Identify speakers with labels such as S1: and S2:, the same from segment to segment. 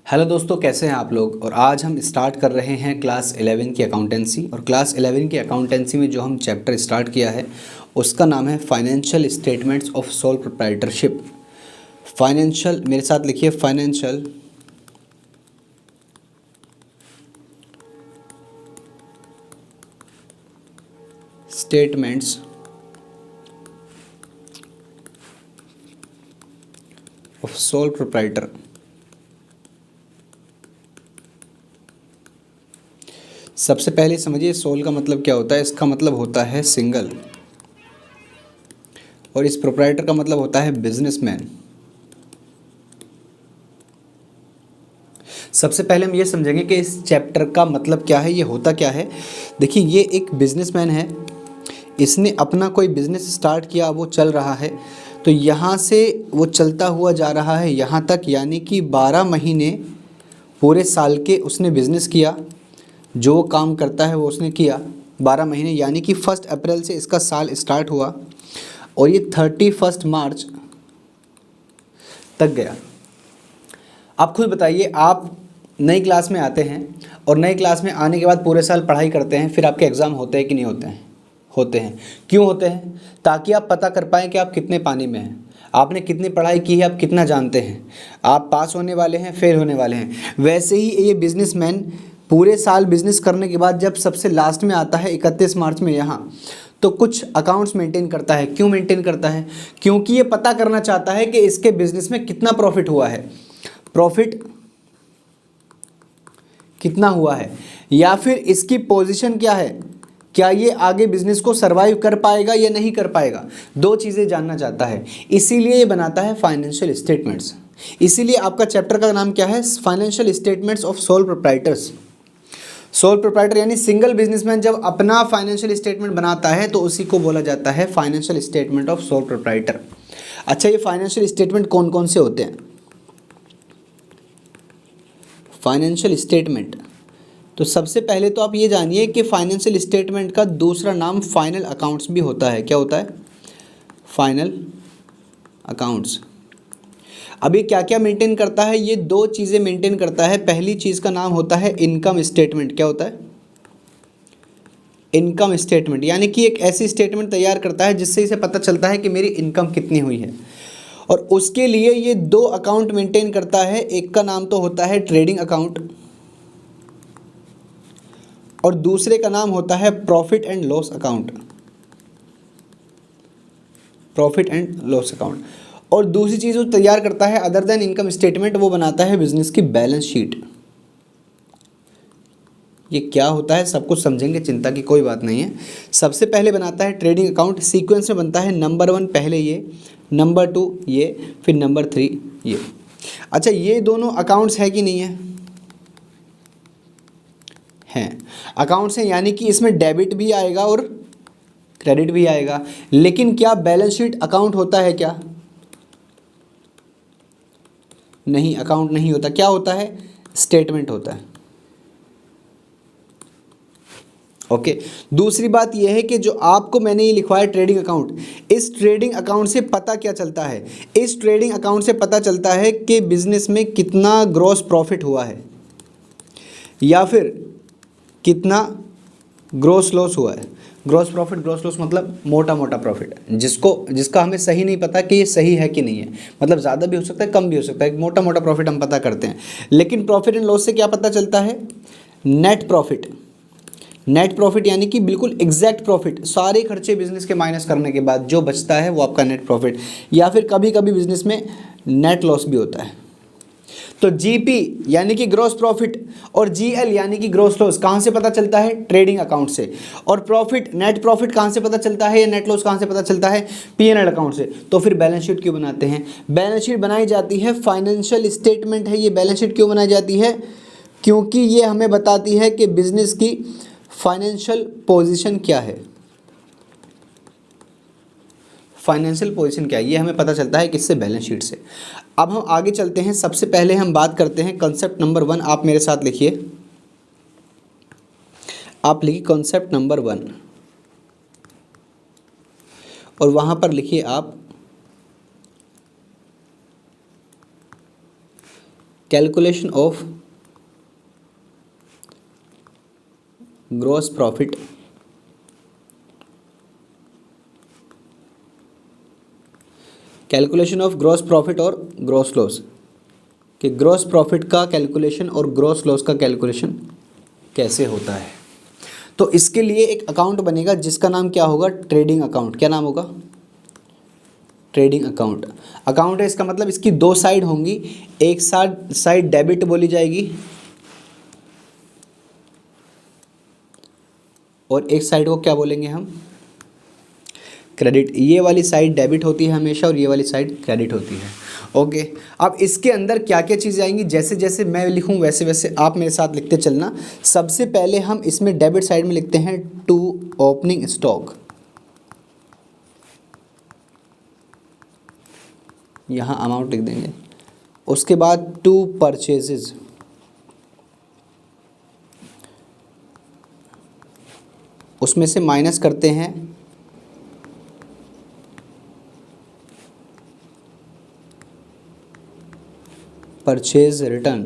S1: Hello दोस्तों, कैसे हैं आप लोग। और आज हम स्टार्ट कर रहे हैं क्लास 11 की अकाउंटेंसी। और क्लास 11 की अकाउंटेंसी में जो हम चैप्टर स्टार्ट किया है उसका नाम है financial statements of sole proprietorship. Financial, मेरे साथ लिखिए, financial statements of sole proprietor. सबसे पहले समझिए सोल का मतलब क्या होता है। इसका मतलब होता है सिंगल, और इस प्रोप्राइटर का मतलब होता है बिजनेसमैन। सबसे पहले हम ये समझेंगे कि इस चैप्टर का मतलब क्या है, ये होता क्या है। देखिए, ये एक बिजनेसमैन है, इसने अपना कोई बिजनेस स्टार्ट किया, वो चल रहा है। तो यहाँ से वो चलता हुआ जा रहा है यहाँ तक, यानी कि 12 महीने पूरे साल के उसने बिज़नेस किया। जो काम करता है वो उसने किया 12 महीने, यानी कि 1 अप्रैल से इसका साल स्टार्ट हुआ और ये 31 मार्च तक गया। आप खुद बताइए, आप नई क्लास में आते हैं और नई क्लास में आने के बाद पूरे साल पढ़ाई करते हैं, फिर आपके एग्ज़ाम होते हैं कि नहीं होते हैं? होते हैं। क्यों होते हैं? ताकि आप पता कर पाएँ कि आप कितने पानी में हैं, आपने कितनी पढ़ाई की है, आप कितना जानते हैं, आप पास होने वाले हैं, फेल होने वाले हैं। वैसे ही ये बिजनेसमैन पूरे साल बिजनेस करने के बाद जब सबसे लास्ट में आता है 31 मार्च में यहाँ, तो कुछ अकाउंट्स मेंटेन करता है। क्यों मेंटेन करता है? क्योंकि ये पता करना चाहता है कि इसके बिजनेस में कितना प्रॉफिट हुआ है, प्रॉफिट कितना हुआ है, या फिर इसकी पोजीशन क्या है, क्या ये आगे बिजनेस को सरवाइव कर पाएगा या नहीं कर पाएगा। दो चीज़ें जानना चाहता है, इसीलिए ये बनाता है फाइनेंशियल स्टेटमेंट्स। इसीलिए आपका चैप्टर का नाम क्या है? Financial statements of sole proprietors. Sole proprietor यानी सिंगल बिजनेसमैन जब अपना फाइनेंशियल स्टेटमेंट बनाता है तो उसी को बोला जाता है financial statement of sole proprietor. अच्छा, ये फाइनेंशियल स्टेटमेंट कौन कौन से होते हैं? फाइनेंशियल स्टेटमेंट, तो सबसे पहले तो आप ये जानिए कि फाइनेंशियल स्टेटमेंट का दूसरा नाम फाइनल अकाउंट्स भी होता है। क्या होता है? Final accounts. अब ये क्या क्या मेंटेन करता है? ये दो चीज़ें मेंटेन करता है। पहली चीज़ का नाम होता है इनकम स्टेटमेंट। क्या होता है? इनकम स्टेटमेंट, यानी कि एक ऐसी स्टेटमेंट तैयार करता है जिससे इसे पता चलता है कि मेरी इनकम कितनी हुई है। और उसके लिए ये दो अकाउंट मेंटेन करता है। एक का नाम तो होता है ट्रेडिंग अकाउंट और दूसरे का नाम होता है profit and loss account. Profit and loss account. और दूसरी चीज़ वो तैयार करता है अदर देन इनकम स्टेटमेंट, वो बनाता है बिजनेस की बैलेंस शीट। ये क्या होता है सब कुछ समझेंगे, चिंता की कोई बात नहीं है। सबसे पहले बनाता है ट्रेडिंग अकाउंट, सीक्वेंस में बनता है। नंबर 1 पहले ये, नंबर 2 ये, फिर नंबर 3 ये। अच्छा, ये दोनों अकाउंट्स है कि नहीं है? हैं, अकाउंट्स हैं, यानी कि इसमें डेबिट भी आएगा और क्रेडिट भी आएगा। लेकिन क्या बैलेंस शीट अकाउंट होता है क्या? नहीं, अकाउंट नहीं होता। क्या होता है? स्टेटमेंट होता है। ओके। दूसरी बात यह है कि जो आपको मैंने ये लिखवाया ट्रेडिंग अकाउंट, इस ट्रेडिंग अकाउंट से पता क्या चलता है? इस ट्रेडिंग अकाउंट से पता चलता है कि बिजनेस में कितना ग्रॉस प्रॉफिट हुआ है या फिर कितना ग्रॉस लॉस हुआ है। ग्रॉस प्रॉफिट, ग्रॉस लॉस मतलब मोटा मोटा प्रॉफिट, जिसका हमें सही नहीं पता कि ये सही है कि नहीं है। मतलब ज़्यादा भी हो सकता है, कम भी हो सकता है। मोटा मोटा प्रॉफिट हम पता करते हैं। लेकिन प्रॉफिट एंड लॉस से क्या पता चलता है? Net profit. नेट प्रॉफिट यानी कि बिल्कुल एग्जैक्ट प्रॉफिट, सारे खर्चे बिजनेस के माइनस करने के बाद जो बचता है वो आपका नेट प्रॉफिट। या फिर कभी कभी बिजनेस में नेट लॉस भी होता है। तो जीपी यानी कि ग्रॉस प्रॉफिट और जीएल यानी कि ग्रॉस लॉस कहाँ से पता चलता है? ट्रेडिंग अकाउंट से। और प्रॉफिट, नेट प्रॉफिट कहाँ से पता चलता है या नेट लॉस कहाँ से पता चलता है? पीएनएल अकाउंट से। तो फिर बैलेंस शीट क्यों बनाते हैं? बैलेंस शीट बनाई जाती है, फाइनेंशियल स्टेटमेंट है ये। बैलेंस शीट क्यों बनाई जाती है? क्योंकि ये हमें बताती है कि बिजनेस की फाइनेंशियल पोजीशन क्या है। फाइनेंशियल पोजीशन क्या है ये हमें पता चलता है किससे? बैलेंस शीट से। अब हम आगे चलते हैं। सबसे पहले हम बात करते हैं कॉन्सेप्ट नंबर 1। आप मेरे साथ लिखिए, आप लिखिए कॉन्सेप्ट नंबर 1 और वहाँ पर लिखिए आप calculation of gross profit calculation of gross profit और ग्रॉस लॉस, कि ग्रॉस प्रॉफिट का कैलकुलेशन और ग्रॉस लॉस का कैलकुलेशन कैसे होता है। तो इसके लिए एक अकाउंट बनेगा जिसका नाम क्या होगा, ट्रेडिंग अकाउंट। क्या नाम होगा, ट्रेडिंग अकाउंट। अकाउंट है इसका मतलब इसकी दो साइड होंगी, एक साइड डेबिट बोली जाएगी और एक साइड को क्या बोलेंगे हम, क्रेडिट। ये वाली साइड डेबिट होती है हमेशा और ये वाली साइड क्रेडिट होती है। ओके, अब इसके अंदर क्या क्या चीज़ें आएंगी, जैसे जैसे मैं लिखूं वैसे वैसे आप मेरे साथ लिखते चलना। सबसे पहले हम इसमें डेबिट साइड में लिखते हैं टू ओपनिंग स्टॉक, यहाँ अमाउंट लिख देंगे। उसके बाद टू परचेजेज, उसमें से माइनस करते हैं परचेज रिटर्न,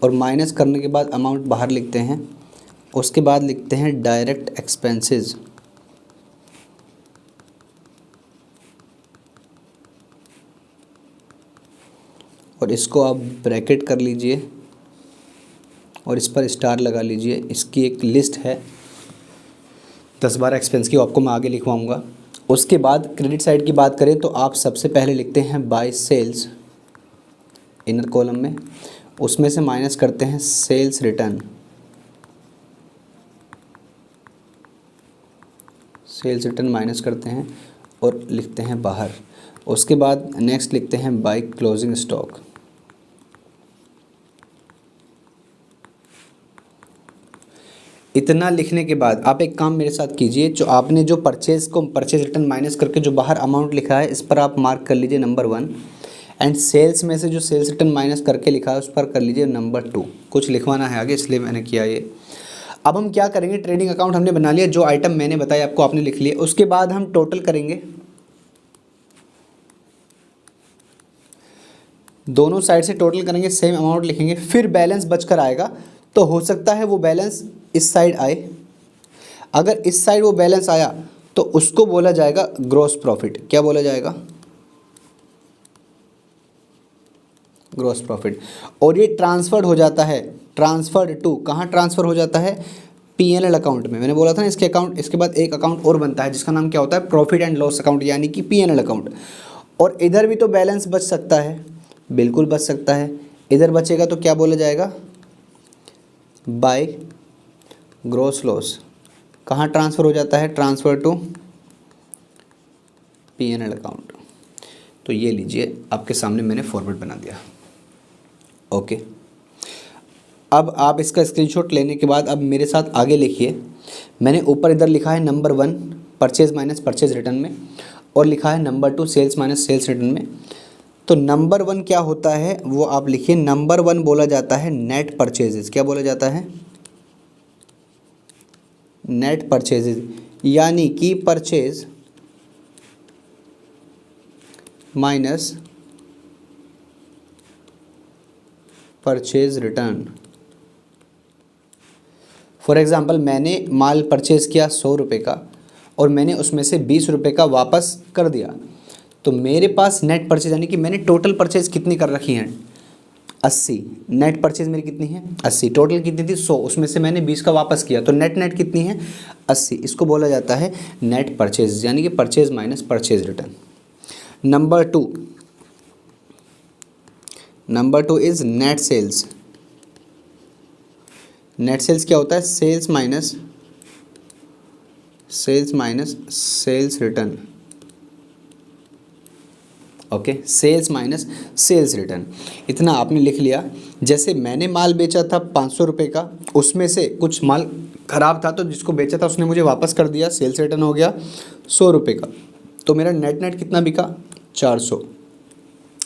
S1: और माइनस करने के बाद अमाउंट बाहर लिखते हैं। उसके बाद लिखते हैं डायरेक्ट एक्सपेंसेस, और इसको आप ब्रैकेट कर लीजिए और इस पर स्टार लगा लीजिए। इसकी एक लिस्ट है 10-12 एक्सपेंस की, आपको मैं आगे लिखवाऊंगा। उसके बाद क्रेडिट साइड की बात करें तो आप सबसे पहले लिखते हैं बाय सेल्स इनर कॉलम में, उसमें से माइनस करते हैं sales return, sales return minus करते हैं और लिखते हैं बाहर। उसके बाद नेक्स्ट लिखते हैं बाय क्लोजिंग स्टॉक, इतना लिखने के बाद आप एक काम मेरे साथ कीजिए, जो आपने जो परचेज रिटर्न माइनस करके जो बाहर अमाउंट लिखा है इस पर आप मार्क कर लीजिए नंबर 1, एंड सेल्स में से जो सेल्स रिटर्न माइनस करके लिखा है उस पर कर लीजिए नंबर 2। कुछ लिखवाना है आगे इसलिए मैंने किया ये। अब हम क्या करेंगे, ट्रेडिंग अकाउंट हमने बना लिया, जो आइटम मैंने बताया आपको आपने लिख लिए। उसके बाद हम टोटल करेंगे, दोनों साइड से टोटल करेंगे, सेम अमाउंट लिखेंगे, फिर बैलेंस बचकर आएगा तो हो सकता है वो बैलेंस इस साइड आए। अगर इस साइड वो बैलेंस आया तो उसको बोला जाएगा ग्रॉस प्रॉफिट। क्या बोला जाएगा, ग्रॉस प्रॉफिट। और ये ट्रांसफर्ड हो जाता है, ट्रांसफर्ड टू, कहाँ ट्रांसफ़र हो जाता है, पीएनएल अकाउंट में। मैंने बोला था ना इसके अकाउंट, इसके बाद एक अकाउंट और बनता है जिसका नाम क्या होता है, प्रॉफिट एंड लॉस अकाउंट, यानी कि पीएनएल अकाउंट। और इधर भी तो बैलेंस बच सकता है, बिल्कुल बच सकता है। इधर बचेगा तो क्या बोला जाएगा, बाय ग्रॉस लॉस। कहाँ ट्रांसफ़र हो जाता है, ट्रांसफ़र टू पीएनएल अकाउंट। तो ये लीजिए आपके सामने मैंने फॉर्मेट बना दिया। ओके, अब आप इसका स्क्रीनशॉट लेने के बाद अब मेरे साथ आगे लिखिए। मैंने ऊपर इधर लिखा है number 1 purchase minus purchase return में, और लिखा है number 2 sales minus sales return में। तो नंबर 1 क्या होता है वो आप लिखिए। नंबर 1 बोला जाता है नेट परचेजेस। क्या बोला जाता है, नेट परचेजेस, यानी कि purchase minus purchase return. For example मैंने माल परचेज़ किया 100 रुपये का और मैंने उसमें से 20 रुपये का वापस कर दिया, तो मेरे पास नेट परचेज यानी कि मैंने टोटल परचेज़ कितनी कर रखी हैं, 80। नेट परचेज़ मेरी कितनी है, 80। टोटल कितनी थी, 100, उसमें से मैंने 20 का वापस किया, तो नेट कितनी है, 80। इसको बोला जाता है नेट परचेज, यानी कि purchase minus purchase return. Number two is net sales. Net sales क्या होता है, sales minus sales return. Okay, sales minus sales return. इतना आपने लिख लिया। जैसे मैंने माल बेचा था 500 रुपये का, उसमें से कुछ माल ख़राब था तो जिसको बेचा था उसने मुझे वापस कर दिया, सेल्स रिटर्न हो गया 100 रुपये का, तो मेरा नेट कितना बिका, 400।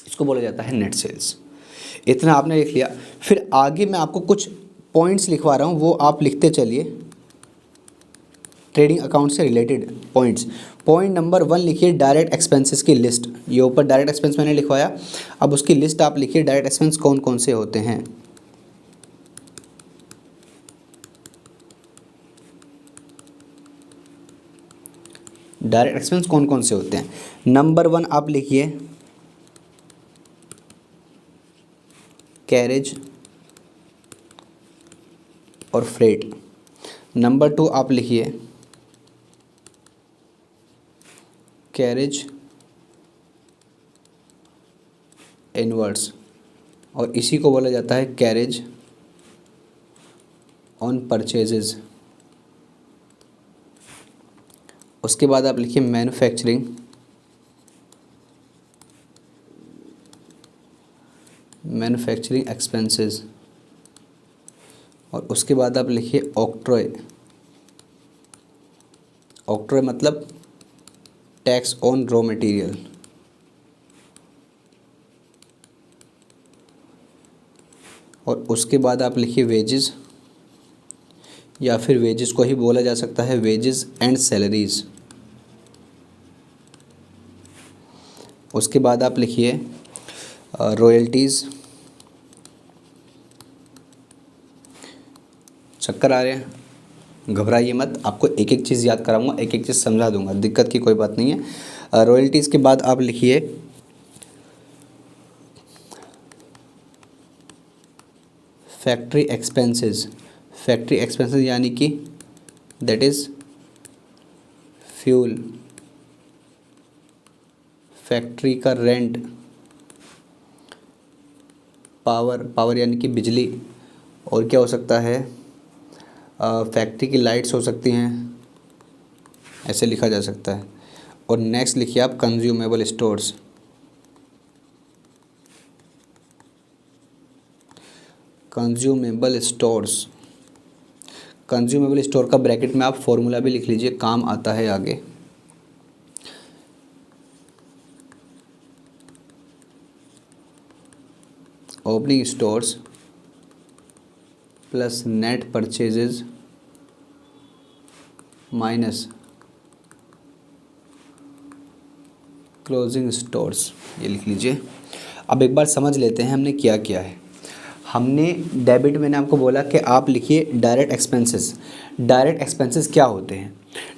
S1: इसको बोला जाता है नेट सेल्स। इतना आपने लिख लिया। फिर आगे मैं आपको कुछ पॉइंट्स लिखवा रहा हूँ, वो आप लिखते चलिए, ट्रेडिंग अकाउंट से रिलेटेड पॉइंट्स। पॉइंट नंबर 1 लिखिए, डायरेक्ट एक्सपेंसेस की लिस्ट। ये ऊपर डायरेक्ट एक्सपेंस मैंने लिखवाया। अब उसकी लिस्ट आप लिखिए, डायरेक्ट एक्सपेंस कौन कौन से होते हैं। डायरेक्ट एक्सपेंस कौन कौन से होते हैं। नंबर 1 आप लिखिए कैरेज और फ्रेट। नंबर 2 आप लिखिए कैरेज इनवर्ड्स, और इसी को बोला जाता है कैरेज ऑन परचेजेस। उसके बाद आप लिखिए मैन्युफैक्चरिंग एक्सपेंसेस, और उसके बाद आप लिखिए ऑक्ट्रॉय। ऑक्ट्रॉय मतलब टैक्स ऑन रॉ मटेरियल। और उसके बाद आप लिखिए वेजेस, या फिर वेजेस को ही बोला जा सकता है वेजेस एंड सैलरीज। उसके बाद आप लिखिए रॉयल्टीज़। चक्कर आ रहे हैं, घबराइए मत, आपको एक एक चीज़ याद कराऊंगा, एक एक चीज़ समझा दूंगा, दिक्कत की कोई बात नहीं है। रॉयल्टीज़ के बाद आप लिखिए फैक्ट्री एक्सपेंसेस। फैक्ट्री एक्सपेंसेस यानी कि दैट इज़ फ्यूल, फैक्ट्री का रेंट, पावर यानी कि बिजली, और क्या हो सकता है, फैक्ट्री की लाइट्स हो सकती हैं, ऐसे लिखा जा सकता है। और नेक्स्ट लिखिए आप consumable stores. Consumable stores, consumable store का ब्रैकेट में आप फॉर्मूला भी लिख लीजिए, काम आता है आगे। Opening stores plus net purchases minus closing stores, ये लिख लीजिए। अब एक बार समझ लेते हैं हमने क्या किया है। हमने डेबिट, मैंने आपको बोला कि आप लिखिए डायरेक्ट एक्सपेंसेस। डायरेक्ट एक्सपेंसेस क्या होते हैं।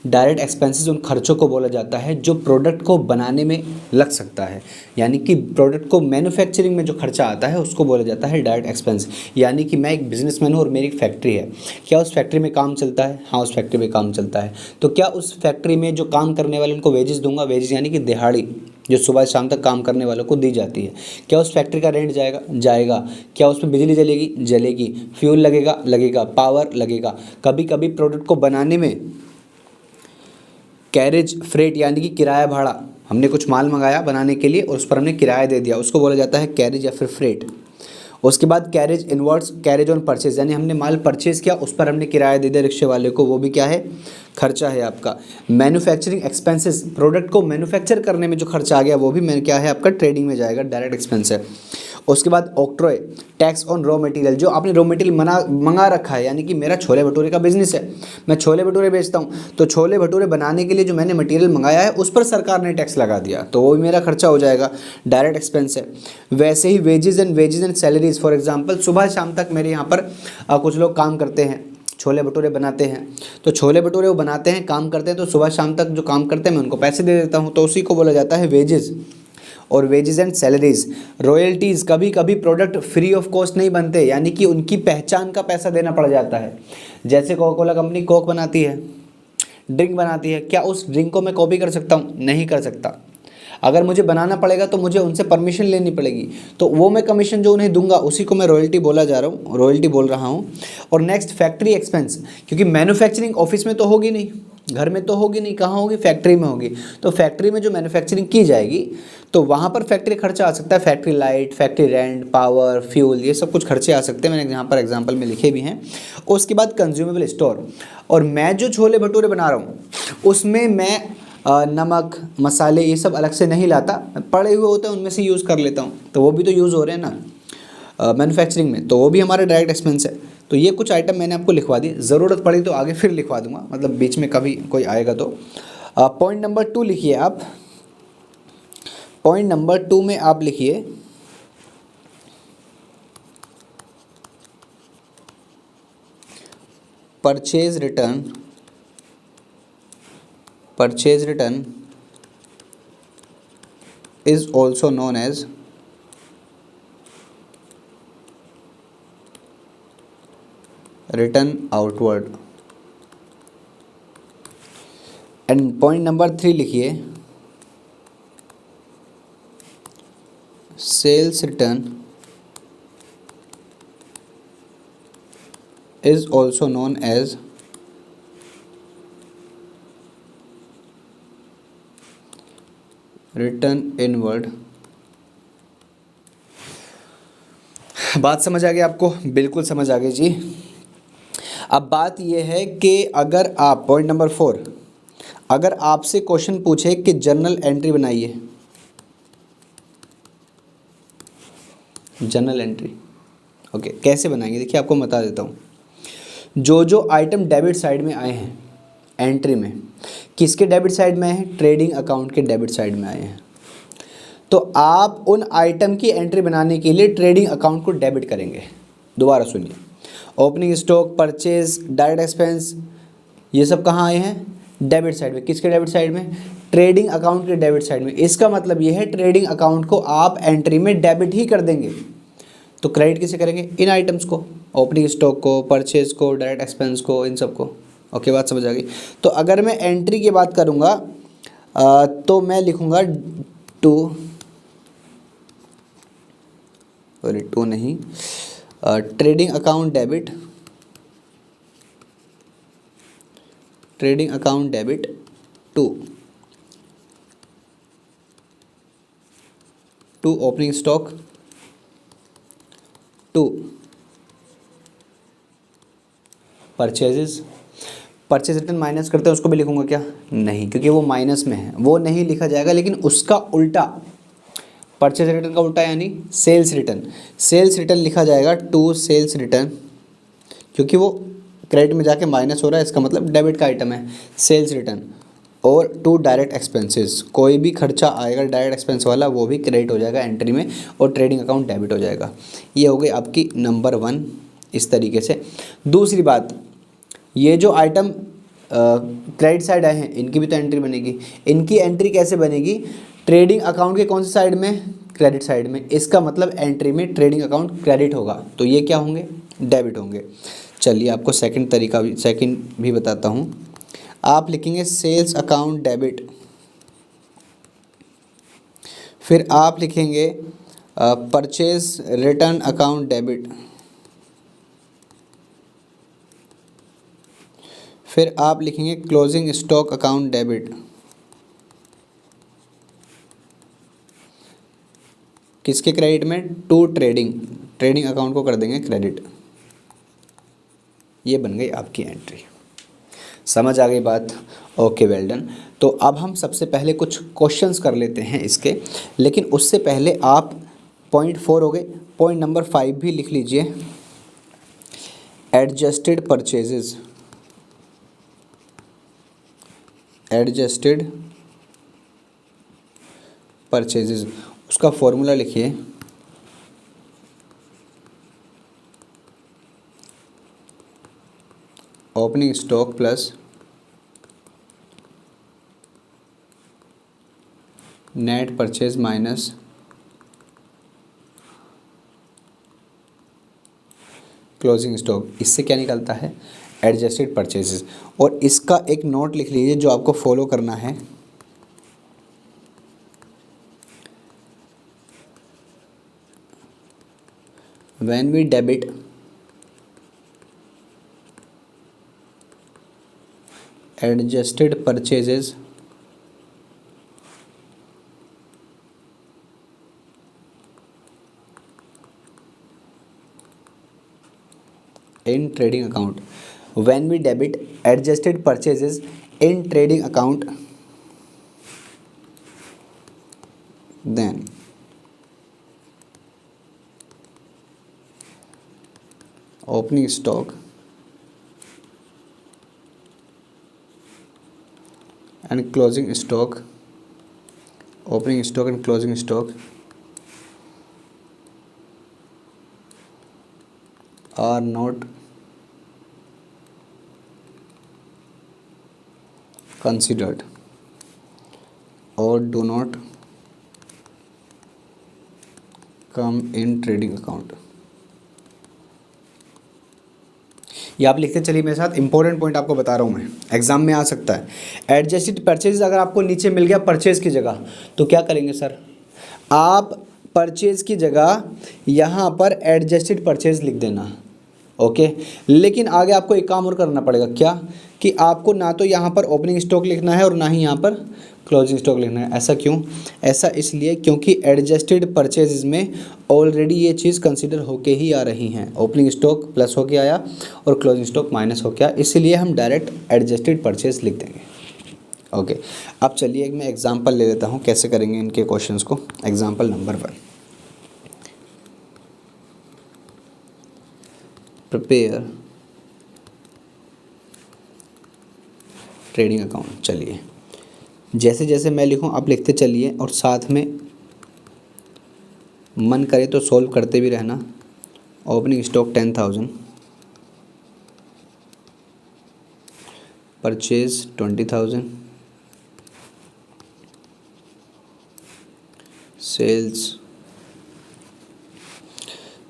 S1: डायरेक्ट एक्सपेंसेस उन खर्चों को बोला जाता है जो प्रोडक्ट को बनाने में लग सकता है, यानी कि प्रोडक्ट को मैन्युफैक्चरिंग में जो खर्चा आता है उसको बोला जाता है डायरेक्ट एक्सपेंस। यानी कि मैं एक बिजनेसमैन हूँ और मेरी एक फैक्ट्री है, क्या उस फैक्ट्री में काम चलता है? हाँ, उस फैक्ट्री में काम चलता है। तो क्या उस फैक्ट्री में जो काम करने वाले उनको वेजेस दूंगा? वेजेस यानी कि दिहाड़ी जो सुबह शाम तक काम करने वालों को दी जाती है। क्या उस फैक्ट्री का रेंट जाएगा? क्या उसमें बिजली जलेगी? फ्यूल लगेगा, पावर लगेगा। कभी कभी प्रोडक्ट को बनाने में कैरेज फ्रेट यानी कि किराया भाड़ा, हमने कुछ माल मंगाया बनाने के लिए और उस पर हमने किराया दे दिया, उसको बोला जाता है कैरेज या फिर फ्रेट। उसके बाद carriage inwards, carriage on purchase, यानी हमने माल परचेज किया, उस पर हमने किराया दे दिया रिक्शे वाले को, वो भी क्या है? खर्चा है आपका। मैन्युफैक्चरिंग एक्सपेंसेस, प्रोडक्ट को मैन्युफैक्चर करने में जो खर्चा आ गया वो भी क्या है आपका? ट्रेडिंग में जाएगा, डायरेक्ट एक्सपेंस है। उसके बाद octroi, tax on raw material, जो आपने रॉ मटेरियल मंगा रखा है, यानी कि मेरा छोले भटूरे का बिजनेस है, मैं छोले भटूरे बेचता हूँ, तो छोले भटूरे बनाने के लिए जो मैंने मटेरियल मंगाया है उस पर सरकार ने टैक्स लगा दिया, तो वो भी मेरा खर्चा हो जाएगा, डायरेक्ट एक्सपेंस है। वैसे ही wages and salaries, for example सुबह शाम तक मेरे यहाँ पर कुछ लोग काम करते हैं, छोले भटूरे बनाते हैं, तो छोले भटूरे वो बनाते हैं, काम करते हैं, तो सुबह शाम तक जो काम करते हैं मैं उनको पैसे दे देता हूँ, तो उसी को बोला जाता है वेजेस। और वेजेस एंड सैलरीज। रॉयल्टीज़, कभी कभी प्रोडक्ट फ्री ऑफ कॉस्ट नहीं बनते, यानी कि उनकी पहचान का पैसा देना पड़ जाता है। जैसे कोका कोला कंपनी कोक बनाती है, ड्रिंक बनाती है, क्या उस ड्रिंक को मैं कॉपी कर सकता हूँ? नहीं कर सकता। अगर मुझे बनाना पड़ेगा तो मुझे उनसे परमिशन लेनी पड़ेगी, तो वो मैं कमीशन जो उन्हें दूंगा उसी को मैं रॉयल्टी बोल रहा हूँ। और नेक्स्ट फैक्ट्री एक्सपेंस, क्योंकि मैन्युफैक्चरिंग ऑफिस में तो होगी नहीं, घर में तो होगी नहीं, कहाँ होगी? फैक्ट्री में होगी। तो फैक्ट्री में जो मैन्युफैक्चरिंग की जाएगी तो वहाँ पर फैक्ट्री खर्चा आ सकता है, factory light, factory rent, power, fuel, ये सब कुछ खर्चे आ सकते हैं, मैंने यहाँ पर एग्जांपल में लिखे भी हैं। उसके बाद कंज्यूमेबल स्टोर, और मैं जो छोले भटूरे बना रहा हूँ उसमें मैं नमक, मसाले, ये सब अलग से नहीं लाता, पड़े हुए होते हैं उनमें से यूज़ कर लेता हूँ, तो वो भी तो यूज़ हो रहे हैं ना मैन्युफैक्चरिंग में, तो वो भी हमारा डायरेक्ट एक्सपेंस है। तो ये कुछ आइटम मैंने आपको लिखवा दी, ज़रूरत पड़ी तो आगे फिर लिखवा दूंगा, मतलब बीच में कभी कोई आएगा तो। पॉइंट नंबर 2 लिखिए आप, पॉइंट नंबर 2 में आप लिखिए purchase return is also known as return outward। And point number 3 लिखिए sales return is also known as return inward. बात समझ आ गई आपको? बिल्कुल समझ आ गई जी। अब बात यह है कि अगर आप पॉइंट नंबर 4, अगर आपसे क्वेश्चन पूछे कि जर्नल एंट्री बनाइए, जर्नल एंट्री ओके कैसे बनाएंगे, देखिए आपको बता देता हूँ। जो जो आइटम डेबिट साइड में आए हैं एंट्री में, किसके डेबिट साइड में आए हैं? ट्रेडिंग अकाउंट के डेबिट साइड में आए हैं। तो आप उन आइटम की एंट्री बनाने के लिए ट्रेडिंग अकाउंट को डेबिट करेंगे। दोबारा सुनिए, opening stock, purchase, direct expense, ये सब कहाँ आए हैं? डेबिट साइड में। किसके डेबिट साइड में? ट्रेडिंग अकाउंट के डेबिट साइड में। इसका मतलब ये है ट्रेडिंग अकाउंट को आप एंट्री में डेबिट ही कर देंगे। तो क्रेडिट किसे करेंगे? इन आइटम्स को, ओपनिंग स्टॉक को, परचेज को, डायरेक्ट एक्सपेंस को, इन सब को। ओके, बात समझ आ गई। तो अगर मैं एंट्री की बात करूँगा तो मैं लिखूँगा टू नहीं, trading account debit, trading account debit to opening stock, to purchases. Purchase return minus करते हैं उसको भी लिखूंगा क्या? नहीं, क्योंकि वो माइनस में है, वो नहीं लिखा जाएगा। लेकिन उसका उल्टा, परचेज रिटर्न का उल्टा यानी सेल्स रिटर्न, सेल्स रिटर्न लिखा जाएगा टू सेल्स रिटर्न, क्योंकि वो क्रेडिट में जाके माइनस हो रहा है, इसका मतलब डेबिट का आइटम है, सेल्स रिटर्न। और टू डायरेक्ट एक्सपेंसेस, कोई भी खर्चा आएगा डायरेक्ट एक्सपेंस वाला वो भी क्रेडिट हो जाएगा एंट्री में, और ट्रेडिंग अकाउंट डेबिट हो जाएगा। ये हो गई आपकी नंबर 1 इस तरीके से। दूसरी बात, ये जो आइटम क्रेडिट साइड आए हैं इनकी भी तो एंट्री बनेगी। इनकी एंट्री कैसे बनेगी? ट्रेडिंग अकाउंट के कौन सी साइड में? क्रेडिट साइड में। इसका मतलब एंट्री में ट्रेडिंग अकाउंट क्रेडिट होगा, तो ये क्या होंगे? डेबिट होंगे। चलिए आपको सेकंड भी बताता हूँ। आप लिखेंगे सेल्स अकाउंट डेबिट, फिर आप लिखेंगे परचेज रिटर्न अकाउंट डेबिट, फिर आप लिखेंगे क्लोजिंग स्टॉक अकाउंट डेबिट। किसके क्रेडिट में? टू ट्रेडिंग अकाउंट को कर देंगे क्रेडिट। ये बन गई आपकी एंट्री। समझ आ गई बात? Okay, well done. तो अब हम सबसे पहले कुछ क्वेश्चंस कर लेते हैं इसके, लेकिन उससे पहले आप पॉइंट 4 हो गए, पॉइंट नंबर 5 भी लिख लीजिए। एडजस्टेड परचेजेस, एडजस्टेड परचेजेस, उसका फॉर्मूला लिखिए opening stock plus net purchase minus closing stock. इससे क्या निकलता है? Adjusted purchases. और इसका एक नोट लिख लीजिए जो आपको फॉलो करना है। When we debit adjusted purchases in trading account, when we debit adjusted purchases in trading account, then opening stock and closing stock opening stock and closing stock are not considered or do not come in trading account। ये आप लिखते चलिए मेरे साथ, important point आपको बता रहा हूँ मैं, एग्जाम में आ सकता है। एडजस्टेड परचेज अगर आपको नीचे मिल गया परचेज की जगह, तो क्या करेंगे सर, आप परचेज की जगह यहाँ पर एडजस्टेड परचेज लिख देना। ओके, लेकिन आगे आपको एक काम और करना पड़ेगा, क्या कि आपको ना तो यहाँ पर ओपनिंग स्टॉक लिखना है और ना ही यहाँ पर क्लोजिंग स्टॉक लिखना है। ऐसा क्यों? ऐसा इसलिए क्योंकि एडजस्टेड परचेज में ऑलरेडी ये चीज़ कंसिडर होके ही आ रही हैं। ओपनिंग स्टॉक प्लस होके आया और क्लोजिंग स्टॉक माइनस होके आया, इसलिए हम डायरेक्ट एडजस्टेड परचेज लिख देंगे। ओके, अब चलिए एक मैं एग्जाम्पल ले लेता हूँ कैसे करेंगे इनके क्वेश्चंस को। Example number 1, prepare trading account. चलिए जैसे जैसे मैं लिखूं आप लिखते चलिए और साथ में मन करे तो सॉल्व करते भी रहना। ओपनिंग स्टॉक 10,000, परचेज 20,000,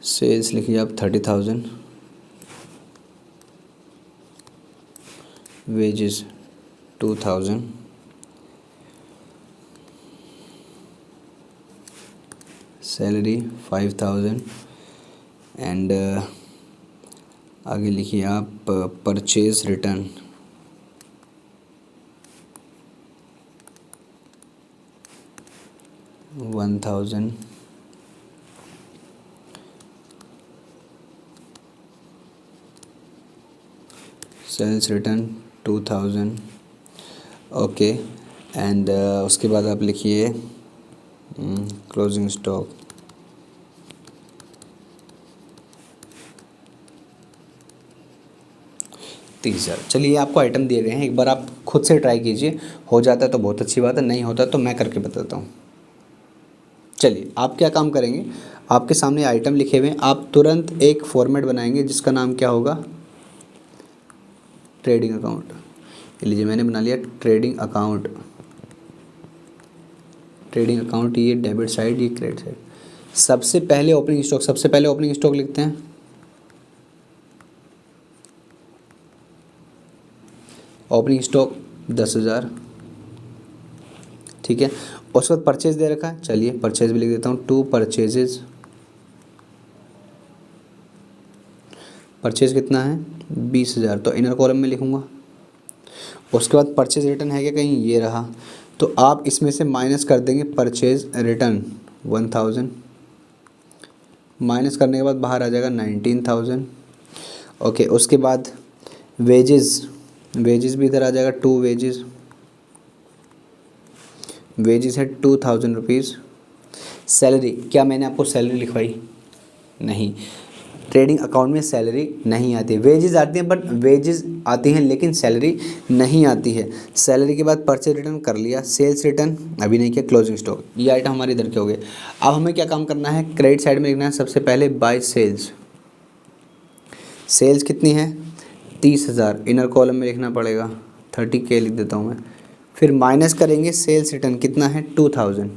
S1: सेल्स लिखिए आप 30,000, वेजेस 2,000, सैलरी 5,000 एंड आगे लिखिए आप purchase return 1,000, sales return 2,000। Okay, and उसके बाद आप लिखिए क्लोजिंग स्टॉक 30,000। चलिए आपको आइटम दिए गए हैं, एक बार आप खुद से ट्राई कीजिए, हो जाता है तो बहुत अच्छी बात है, नहीं होता तो मैं करके बताता हूँ। चलिए आप क्या काम करेंगे, आपके सामने आइटम लिखे हुए हैं, आप तुरंत एक फॉर्मेट बनाएंगे जिसका नाम क्या होगा, ट्रेडिंग अकाउंट। लीजिए मैंने बना लिया ट्रेडिंग अकाउंट। ट्रेडिंग अकाउंट ये डेबिट साइड, ये क्रेडिट साइड। सबसे पहले ओपनिंग स्टॉक लिखते हैं। ओपनिंग स्टॉक 10,000, ठीक है। उसके बाद परचेज दे रखा है, चलिए परचेज भी लिख देता हूँ, 2 परचेजेज। परचेज कितना है 20,000, तो इनर कॉलम में लिखूँगा। उसके बाद परचेज रिटर्न है क्या कहीं, ये रहा, तो आप इसमें से माइनस कर देंगे परचेज रिटर्न 1,000, माइनस करने के बाद बाहर आ जाएगा 19,000। ओके, उसके बाद वेजेस भी इधर आ जाएगा, 2 वेजेस है 2,000 रुपीज़। सैलरी, क्या मैंने आपको सैलरी लिखवाई? नहीं, ट्रेडिंग अकाउंट में सैलरी नहीं आती है, वेजेस आती हैं, बट वेजेस आती हैं लेकिन सैलरी नहीं आती है। सैलरी के बाद परचेज रिटर्न कर लिया, सेल्स रिटर्न अभी नहीं किया, क्लोजिंग स्टॉक, ये आइटम हमारे इधर के हो गए। अब हमें क्या काम करना है, क्रेडिट साइड में लिखना है सबसे पहले बाय सेल्स। सेल्स कितनी है 30,000, इनर कॉलम में लिखना पड़ेगा 30K लिख देता हूँ मैं। फिर माइनस करेंगे सेल्स रिटर्न कितना है 2,000,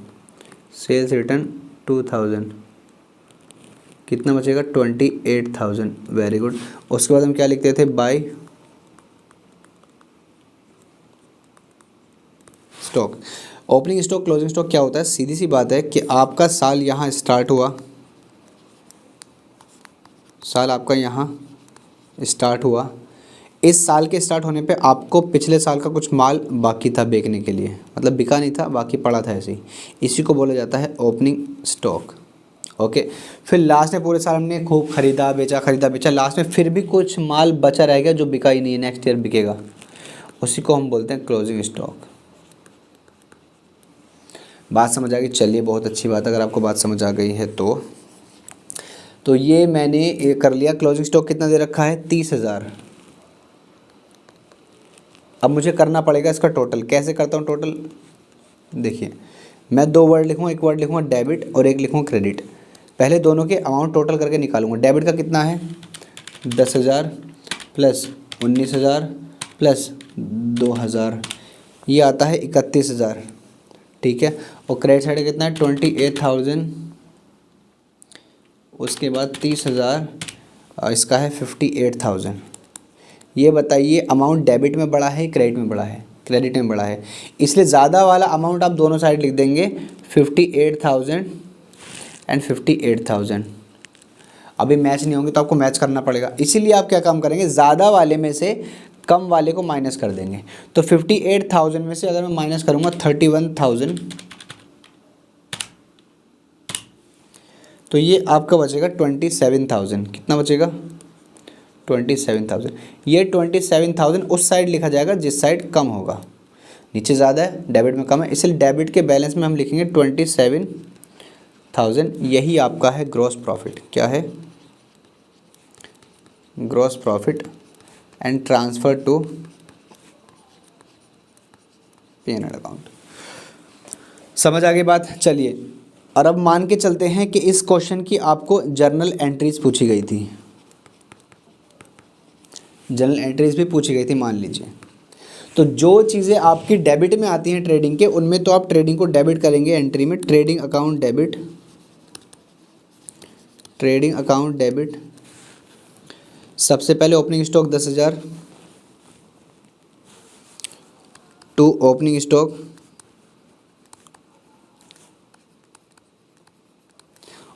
S1: सेल्स रिटर्न 2,000, कितना बचेगा 28,000। Very good. उसके बाद हम क्या लिखते थे, by stock. Opening stock closing stock क्या होता है, सीधी सी बात है कि आपका साल यहाँ स्टार्ट हुआ, साल आपका यहाँ स्टार्ट हुआ, इस साल के स्टार्ट होने पे आपको पिछले साल का कुछ माल बाकी था बेचने के लिए, मतलब बिका नहीं था, बाकी पड़ा था ऐसे ही, इसी को बोला जाता है ओपनिंग स्टॉक। ओके, फिर लास्ट में पूरे साल हमने खूब खरीदा बेचा, लास्ट में फिर भी कुछ माल बचा रह गया जो बिका ही नहीं है, नेक्स्ट ईयर बिकेगा, उसी को हम बोलते हैं क्लोजिंग स्टॉक। बात समझ आ गई? चलिए बहुत अच्छी बात, अगर आपको बात समझ आ गई है तो ये मैंने ये कर लिया। क्लोजिंग स्टॉक कितना दे रखा है 30,000। अब मुझे करना पड़ेगा इसका टोटल। कैसे करता हूँ टोटल, देखिए मैं दो वर्ड लिखूँगा, एक वर्ड लिखूँगा डेबिट और एक लिखूँगा क्रेडिट। पहले दोनों के अमाउंट टोटल करके निकालूंगा। डेबिट का कितना है 10,000 प्लस 19,000 प्लस 2,000, ये आता है 31,000, ठीक है। और क्रेडिट साइड कितना है 28,000, उसके बाद 30,000, इसका है 58,000। ये बताइए अमाउंट डेबिट में बढ़ा है क्रेडिट में बढ़ा है? क्रेडिट में बढ़ा है, इसलिए ज़्यादा वाला अमाउंट आप दोनों साइड लिख देंगे 58,000 एंड 58,000। अभी मैच नहीं होंगे तो आपको मैच करना पड़ेगा, इसीलिए आप क्या काम करेंगे, ज़्यादा वाले में से कम वाले को माइनस कर देंगे। तो 58,000 में से अगर मैं माइनस करूँगा 31,000, तो ये आपका बचेगा 27,000। कितना बचेगा 27,000। ये 27,000 उस साइड लिखा जाएगा जिस साइड कम होगा, नीचे ज़्यादा है डेबिट में कम है, इसलिए डेबिट के बैलेंस में हम लिखेंगे 27,000। यही आपका है ग्रॉस प्रॉफिट। क्या है gross profit and transfer to P&L account. समझ आ गई बात? चलिए, और अब मान के चलते हैं कि इस क्वेश्चन की आपको जर्नल एंट्रीज पूछी गई थी, जर्नल एंट्रीज भी पूछी गई थी मान लीजिए। तो जो चीज़ें आपकी डेबिट में आती हैं ट्रेडिंग के, उनमें तो आप ट्रेडिंग को डेबिट करेंगे एंट्री में, trading account debit, trading account debit. सबसे पहले opening stock 10,000 to opening stock,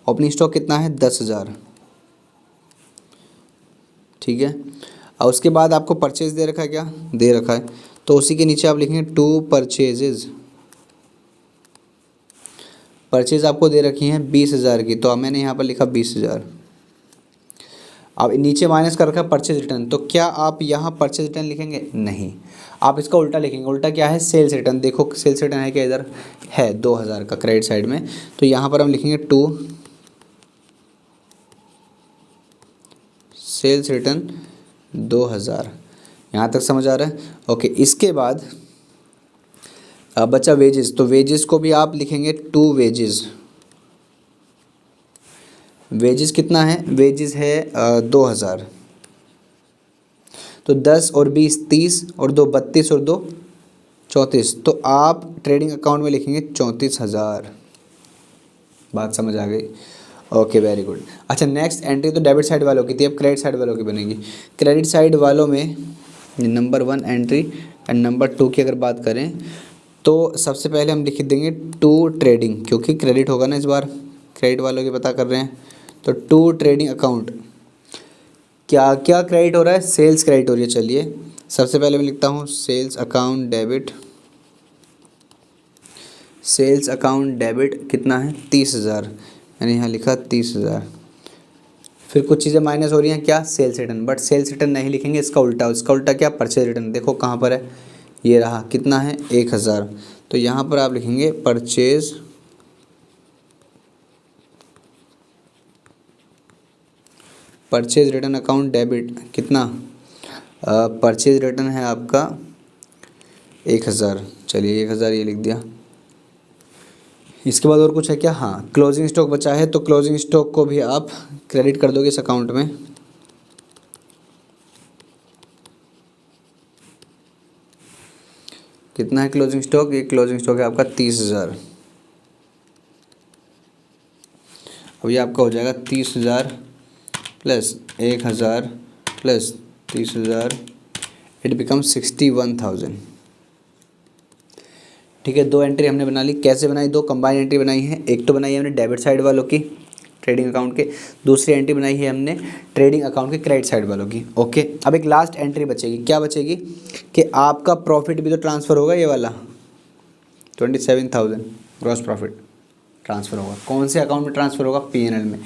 S1: opening stock कितना है 10,000, ठीक है। और उसके बाद आपको परचेज दे रखा है, क्या दे रखा है, तो उसी के नीचे आप लिखेंगे टू परचेजेज। परचेज आपको दे रखी हैं 20,000 की, तो मैंने यहाँ पर लिखा 20,000। अब नीचे माइनस कर रखा है परचेज रिटर्न, तो क्या आप यहाँ परचेज रिटर्न लिखेंगे? नहीं, आप इसका उल्टा लिखेंगे। उल्टा क्या है सेल्स रिटर्न। देखो सेल्स रिटर्न है क्या, इधर है 2,000 का क्रेडिट साइड में, तो यहाँ पर हम लिखेंगे टू सेल्स रिटर्न 2,000। यहाँ तक समझ आ रहा है? ओके, इसके बाद अब बचा वेजेस, तो वेजेस को भी आप लिखेंगे टू वेजेस। वेजेस कितना है, वेजेस है 2,000, तो 10 और 20 30 और 2 32 और 2 34, तो आप ट्रेडिंग अकाउंट में लिखेंगे 34,000। बात समझ आ गई? Okay very good. अच्छा, नेक्स्ट एंट्री तो डेबिट साइड वालों की थी, अब क्रेडिट साइड वालों की बनेगी। क्रेडिट साइड वालों में नंबर 1 एंट्री एंड नंबर 2 की अगर बात करें तो सबसे पहले हम लिख देंगे टू ट्रेडिंग, क्योंकि क्रेडिट होगा ना इस बार, क्रेडिट वालों की पता कर रहे हैं, तो टू ट्रेडिंग अकाउंट। क्या क्या क्रेडिट हो रहा है, सेल्स क्रेडिट हो रही है। चलिए सबसे पहले मैं लिखता हूँ sales account debit, sales account debit कितना है 30,000, मैंने यहाँ लिखा 30,000। फिर कुछ चीज़ें माइनस हो रही हैं, क्या sales return, but sales return नहीं लिखेंगे, इसका उल्टा, इसका उल्टा क्या परचेज रिटर्न। देखो कहाँ पर है, ये रहा, कितना है 1,000, तो यहाँ पर आप लिखेंगे purchase purchase return account debit. कितना परचेज रिटर्न है आपका 1,000। चलिए 1,000 ये लिख दिया। इसके बाद और कुछ है क्या? हाँ, क्लोजिंग स्टॉक बचा है, तो क्लोजिंग स्टॉक को भी आप क्रेडिट कर दोगे इस अकाउंट में। कितना है क्लोजिंग स्टॉक? ये क्लोजिंग स्टॉक है आपका 30,000। अब ये आपका हो जाएगा 30,000 प्लस 1,000 प्लस 30,000, इट बिकम 61,000। ठीक है, दो एंट्री हमने बना ली। कैसे बनाई? दो कंबाइंड एंट्री बनाई है। एक तो बनाई है हमने डेबिट साइड वालों की ट्रेडिंग अकाउंट के, दूसरी एंट्री बनाई है हमने ट्रेडिंग अकाउंट के क्रेडिट साइड वालों की। ओके, अब एक लास्ट एंट्री बचेगी। क्या बचेगी? कि आपका प्रॉफिट भी तो ट्रांसफ़र होगा, ये वाला 27,000 ग्रॉस प्रॉफिट ट्रांसफ़र होगा। कौन से अकाउंट में ट्रांसफ़र होगा? P&L में।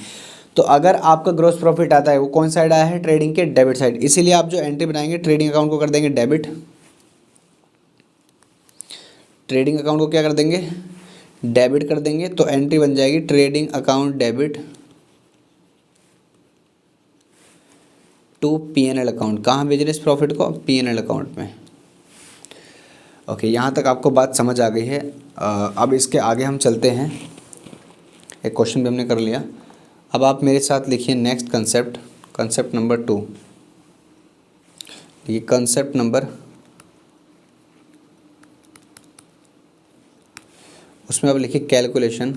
S1: तो अगर आपका ग्रॉस प्रॉफिट आता है वो कौन साइड आया है? ट्रेडिंग के डेबिट साइड। इसीलिए आप जो एंट्री बनाएंगे ट्रेडिंग अकाउंट को कर देंगे डेबिट, ट्रेडिंग अकाउंट को क्या कर देंगे? डेबिट कर देंगे। तो एंट्री बन जाएगी trading account debit to P&L account. कहाँ भेज रहे इस प्रॉफिट को? P&L अकाउंट में। ओके, यहाँ तक आपको बात समझ आ गई है। अब इसके आगे हम चलते हैं। एक क्वेश्चन भी हमने कर लिया। अब आप मेरे साथ लिखिए नेक्स्ट कंसेप्ट, कंसेप्ट नंबर 2। ये कंसेप्ट नंबर, उसमें आप लिखिए calculation,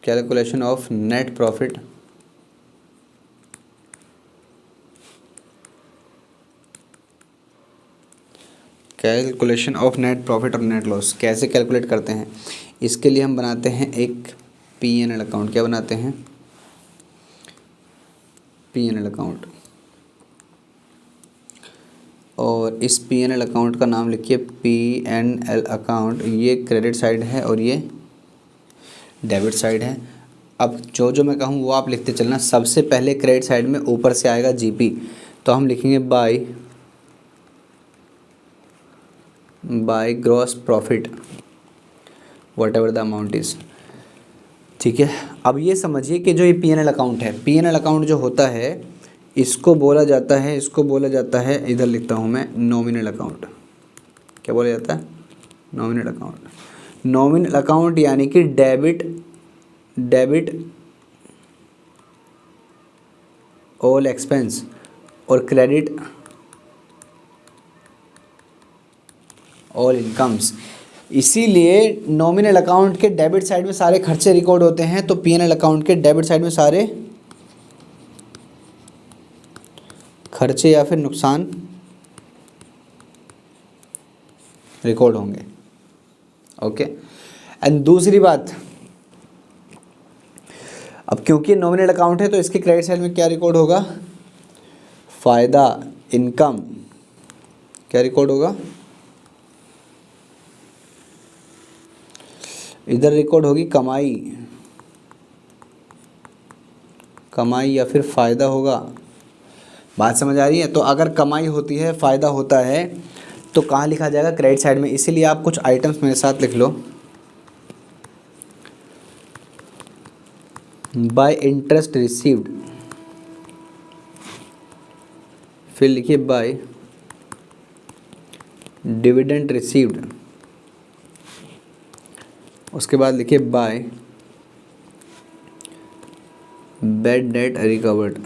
S1: calculation of net profit calculation of net profit और नेट लॉस कैसे कैलकुलेट करते हैं। इसके लिए हम बनाते हैं एक P&L अकाउंट। क्या बनाते हैं? P&L account. और इस P&L अकाउंट का नाम लिखिए P&L अकाउंट। ये क्रेडिट साइड है और ये डेबिट साइड है। अब जो जो मैं कहूँ वो आप लिखते चलना। सबसे पहले क्रेडिट साइड में ऊपर से आएगा GP, तो हम लिखेंगे by gross profit what ever the amount is. ठीक है, अब ये समझिए कि जो ये P&L अकाउंट है, P&L अकाउंट जो होता है इसको बोला जाता है, इधर लिखता हूँ मैं, नॉमिनल अकाउंट। क्या बोला जाता है? Nominal account. नॉमिनल अकाउंट यानी कि डेबिट ऑल एक्सपेंस और क्रेडिट ऑल इनकम्स। इसीलिए नॉमिनल अकाउंट के डेबिट साइड में सारे खर्चे रिकॉर्ड होते हैं, तो P&L अकाउंट के डेबिट साइड में सारे खर्चे या फिर नुकसान रिकॉर्ड होंगे। ओके, एंड दूसरी बात, अब क्योंकि नॉमिनल अकाउंट है तो इसके क्रेडिट साइड में क्या रिकॉर्ड होगा? फायदा, इनकम। क्या रिकॉर्ड होगा? इधर रिकॉर्ड होगी कमाई या फिर फ़ायदा होगा। बात समझ आ रही है? तो अगर कमाई होती है, फ़ायदा होता है, तो कहाँ लिखा जाएगा? क्रेडिट साइड में। इसीलिए आप कुछ आइटम्स मेरे साथ लिख लो। बाय इंटरेस्ट रिसीव्ड, फिर लिखिए बाय डिविडेंड रिसीव्ड, उसके बाद लिखिए by bad debt recovered,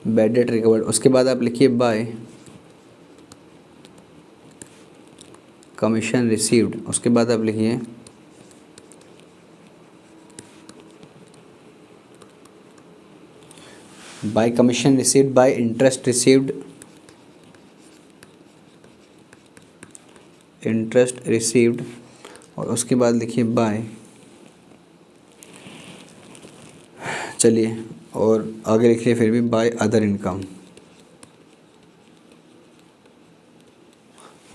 S1: bad debt recovered. उसके बाद आप लिखिए बाय कमीशन रिसीव्ड। उसके बाद आप लिखिए bye commission received, bye interest received, interest received, और उसके बाद लिखिए बाय, चलिए और आगे लिखिए फिर भी bye other income,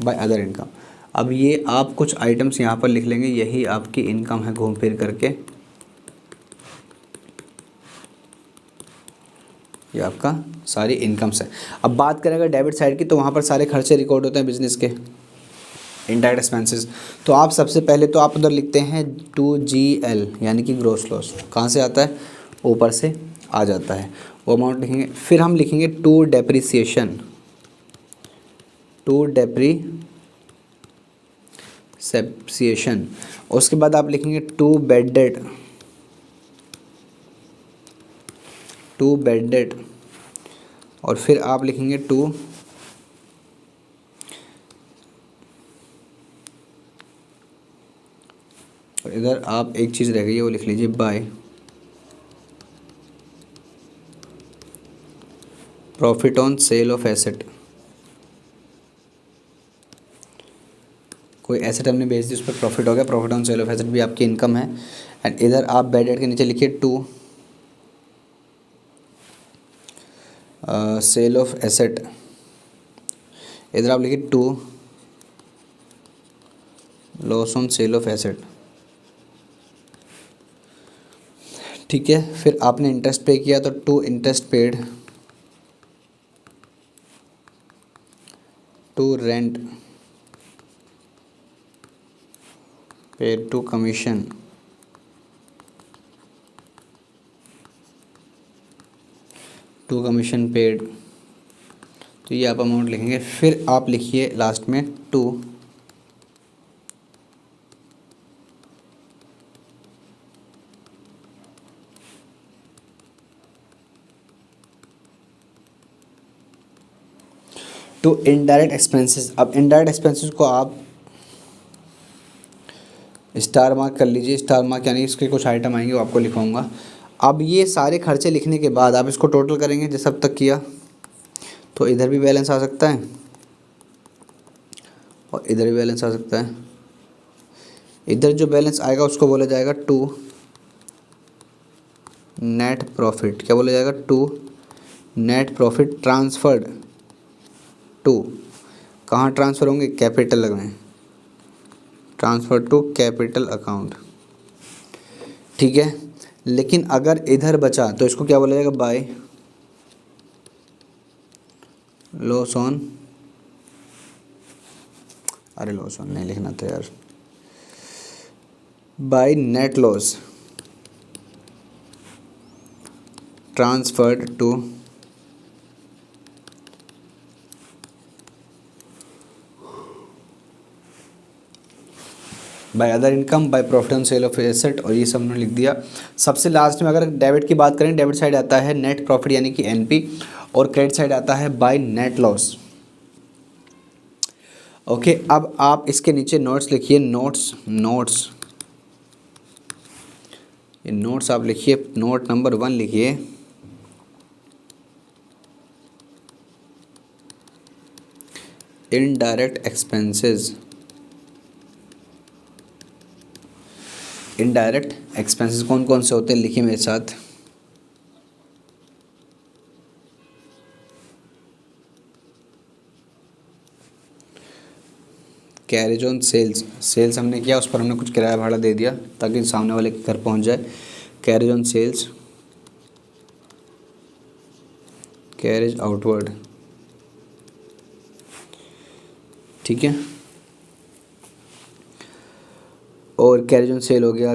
S1: bye other income. अब ये आप कुछ आइटम्स यहाँ पर लिख लेंगे, यही आपकी इनकम है घूम फिर करके, ये आपका सारी इनकम्स है। अब बात करें अगर डेबिट साइड की, तो वहाँ पर सारे खर्चे रिकॉर्ड होते हैं बिजनेस के, इनडायरेक्ट एक्सपेंसेस। तो आप सबसे पहले तो आप उधर लिखते हैं 2GL यानी कि ग्रॉस लॉस। कहाँ से आता है? ऊपर से आ जाता है, वो अमाउंट लिखेंगे। फिर हम लिखेंगे टू डेप्रिसिएशन, उसके बाद आप लिखेंगे टू बैड डेट, और फिर आप लिखेंगे टू और इधर आप एक चीज़ रह गई है, वो लिख लीजिए bye profit on sale of asset. कोई एसेट हमने बेच दी, उस पर प्रॉफिट हो गया, profit on sale of asset भी आपकी इनकम है। एंड इधर आप बैड डेट के नीचे लिखिए टू सेल ऑफ एसेट, इधर आप लिखिए to loss on sale of asset. ठीक है, फिर आपने इंटरेस्ट पे किया तो to interest paid, to rent paid, to commission, to commission paid, तो ये आप अमाउंट लिखेंगे। फिर आप लिखिए लास्ट में टू इनडायरेक्ट एक्सपेंसेस। अब इनडायरेक्ट एक्सपेंसेस को आप स्टार मार्क कर लीजिए। स्टार मार्क यानी इसके कुछ आइटम आएंगे वो आपको लिखाऊंगा। अब ये सारे खर्चे लिखने के बाद आप इसको टोटल करेंगे जैसे अब तक किया, तो इधर भी बैलेंस आ सकता है और इधर भी बैलेंस आ सकता है। इधर जो बैलेंस आएगा उसको बोला जाएगा टू नेट प्रॉफिट। क्या बोला जाएगा? To net profit transferred to, कहाँ ट्रांसफ़र होंगे? कैपिटल में, ट्रांसफ़र टू कैपिटल अकाउंट। ठीक है, लेकिन अगर इधर बचा तो इसको क्या बोला जाएगा? बाय लॉस ऑन, अरे लॉस ऑन नहीं लिखना था यार, by net loss transferred to by other income by profit on sale of asset, और ये सब हमने लिख दिया। सबसे लास्ट में अगर डेबिट की बात करें, डेबिट साइड आता है नेट प्रॉफिट यानी कि एनपी, और क्रेडिट साइड आता है बाय नेट लॉस। ओके, अब आप इसके नीचे नोट्स लिखिए। नोट्स ये नोट्स आप लिखिए। नोट नंबर 1 लिखिए, इनडायरेक्ट एक्सपेंसेस। इनडायरेक्ट एक्सपेंसेस कौन कौन से होते हैं लिखिए मेरे साथ। कैरेज ऑन सेल्स, सेल्स हमने किया उस पर हमने कुछ किराया भाड़ा दे दिया ताकि सामने वाले के घर पहुंच जाए। Carriage on sales, carriage outward. ठीक है, और कैरेज ऑन सेल हो गया,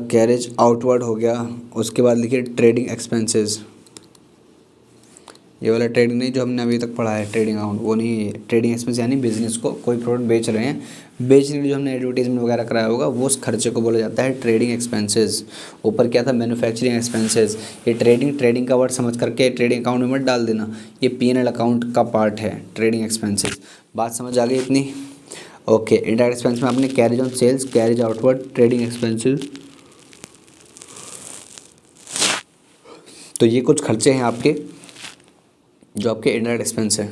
S1: कैरेज आउटवर्ड हो गया। उसके बाद लिखिए ट्रेडिंग एक्सपेंसेस। ये वाला ट्रेडिंग नहीं जो हमने अभी तक पढ़ा है, ट्रेडिंग अकाउंट वो नहीं है। ट्रेडिंग एक्सपेंस यानी बिजनेस को कोई प्रोडक्ट बेच रहे हैं, बेचने के लिए जो हमने एडवर्टीजमेंट वगैरह कराया होगा वो उस खर्चे को बोला जाता है ट्रेडिंग एक्सपेंसेस। ऊपर क्या था? Manufacturing expenses. ये ट्रेडिंग का वर्ड समझ करके ट्रेडिंग अकाउंट में मत डाल देना, ये P&L अकाउंट का पार्ट है ट्रेडिंग एक्सपेंसेस। बात समझ आ गई इतनी? ओके, इनडायरेक्ट एक्सपेंस में आपने carriage on sales, carriage outward, trading expenses, तो ये कुछ खर्चे हैं आपके जो आपके इनडायरेक्ट एक्सपेंस है।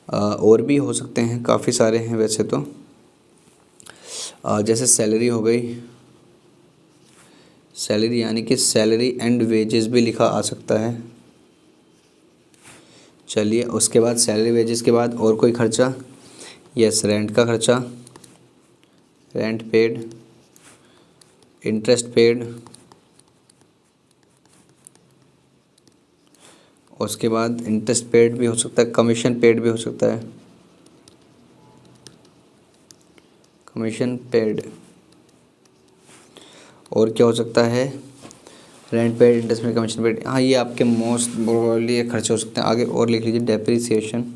S1: और भी हो सकते हैं, काफ़ी सारे हैं वैसे तो। जैसे सैलरी हो गई, सैलरी यानी कि सैलरी एंड वेजेस भी लिखा आ सकता है। चलिए, उसके बाद सैलरी वेजेस के बाद और कोई खर्चा? यस, रेंट का खर्चा, रेंट पेड, इंटरेस्ट पेड, उसके बाद इंटरेस्ट पेड भी हो सकता है, कमीशन पेड भी हो सकता है, कमीशन पेड। और क्या हो सकता है? Rent paid, interest paid, commission paid. हाँ, ये आपके मोस्ट प्रोबेबली ये खर्चे हो सकते हैं। आगे और लिख लीजिए डेप्रिसिएशन,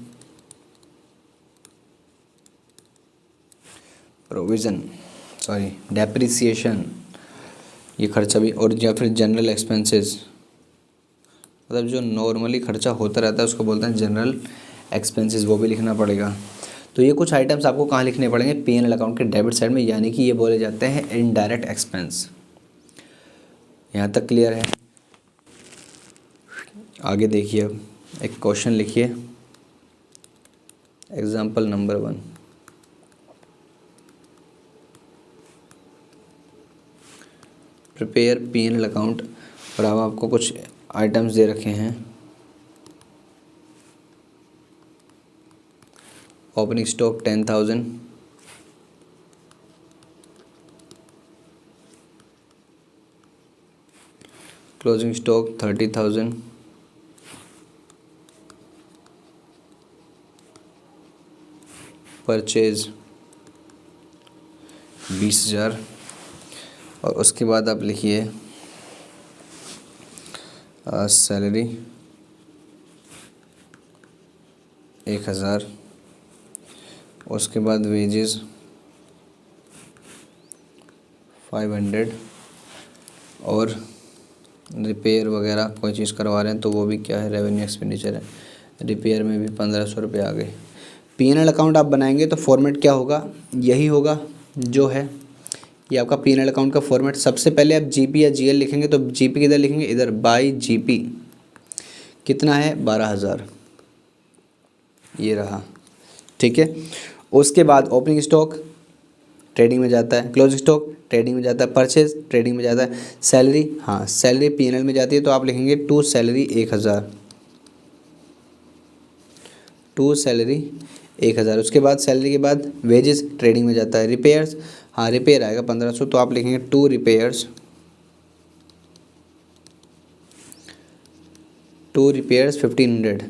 S1: प्रोविज़न, सॉरी डेप्रिसिएशन, ये खर्चा भी। और या फिर जनरल एक्सपेंसेस, मतलब जो नॉर्मली खर्चा होता रहता है उसको बोलते हैं जनरल एक्सपेंसेस, वो भी लिखना पड़ेगा। तो ये कुछ आइटम्स आपको कहाँ लिखने पड़ेंगे? P&L अकाउंट के डेबिट साइड में, यानी कि ये बोले जाते हैं इनडायरेक्ट एक्सपेंस। यहाँ तक क्लियर है? आगे देखिए, अब एक क्वेश्चन लिखिए, example number 1। Prepare P&L account, और अब आपको कुछ आइटम्स दे रखे हैं। Opening stock 10,000, closing stock 30,000, purchase 20,000, और उसके बाद आप लिखिए सैलरी 1000, उसके बाद वेजेस 500, और रिपेयर वगैरह कोई चीज़ करवा रहे हैं तो वो भी क्या है, रेवेन्यू एक्सपेंडिचर है। रिपेयर में भी 1500 रुपये आ गए। P&L अकाउंट आप बनाएंगे तो फॉर्मेट क्या होगा, यही होगा जो है ये आपका P&L अकाउंट का फॉर्मेट। सबसे पहले आप जीपी या जीएल लिखेंगे तो जीपी किधर लिखेंगे, इधर बाई जीपी कितना है 12,000, ये रहा, ठीक है। उसके बाद ओपनिंग स्टॉक ट्रेडिंग में जाता है, क्लोजिंग स्टॉक ट्रेडिंग में जाता है, परचेज ट्रेडिंग में जाता है, सैलरी, हाँ सैलरी P&L में जाती है तो आप लिखेंगे टू सैलरी 1000, टू सैलरी 1000। उसके बाद सैलरी के बाद वेजेस ट्रेडिंग में जाता है, रिपेयर्स, हाँ रिपेयर आएगा 1500 तो आप लिखेंगे टू रिपेयर्स, टू रिपेयर्स 1500।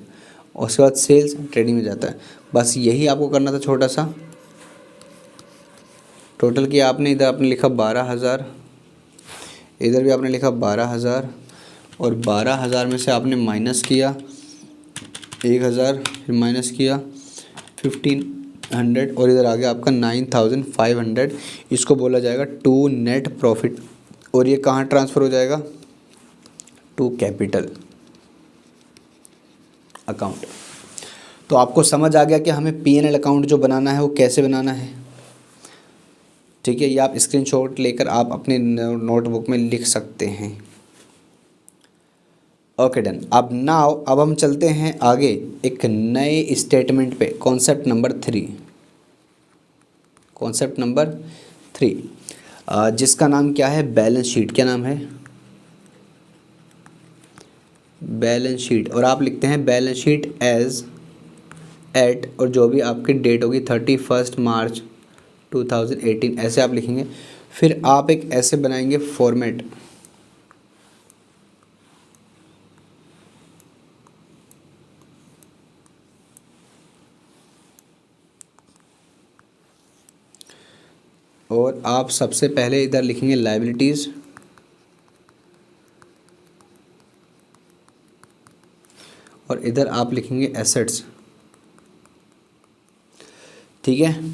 S1: उसके बाद सेल्स ट्रेडिंग में जाता है। बस यही आपको करना था छोटा सा। टोटल किया आपने, इधर आपने लिखा 12,000, इधर भी आपने लिखा 12,000, और 12,000 में से आपने माइनस किया 1,000, फिर माइनस किया 1500, और इधर आ गया आपका 9,500। इसको बोला जाएगा टू नेट प्रॉफिट, और ये कहाँ ट्रांसफ़र हो जाएगा, टू कैपिटल अकाउंट। तो आपको समझ आ गया कि हमें P&L अकाउंट जो बनाना है वो कैसे बनाना है, ठीक है। ये आप स्क्रीनशॉट लेकर आप अपने नोटबुक में लिख सकते हैं। Okay done. अब हम चलते हैं आगे एक नए स्टेटमेंट पे, कॉन्सेप्ट नंबर 3, कॉन्सेप्ट नंबर 3, जिसका नाम क्या है, बैलेंस शीट। क्या नाम है, बैलेंस शीट। और आप लिखते हैं बैलेंस शीट एज एट, और जो भी आपकी डेट होगी 31 मार्च 2018, ऐसे आप लिखेंगे। फिर आप एक ऐसे बनाएंगे फॉर्मेट, और आप सबसे पहले इधर लिखेंगे लायबिलिटीज़, और इधर आप लिखेंगे एसेट्स, ठीक है।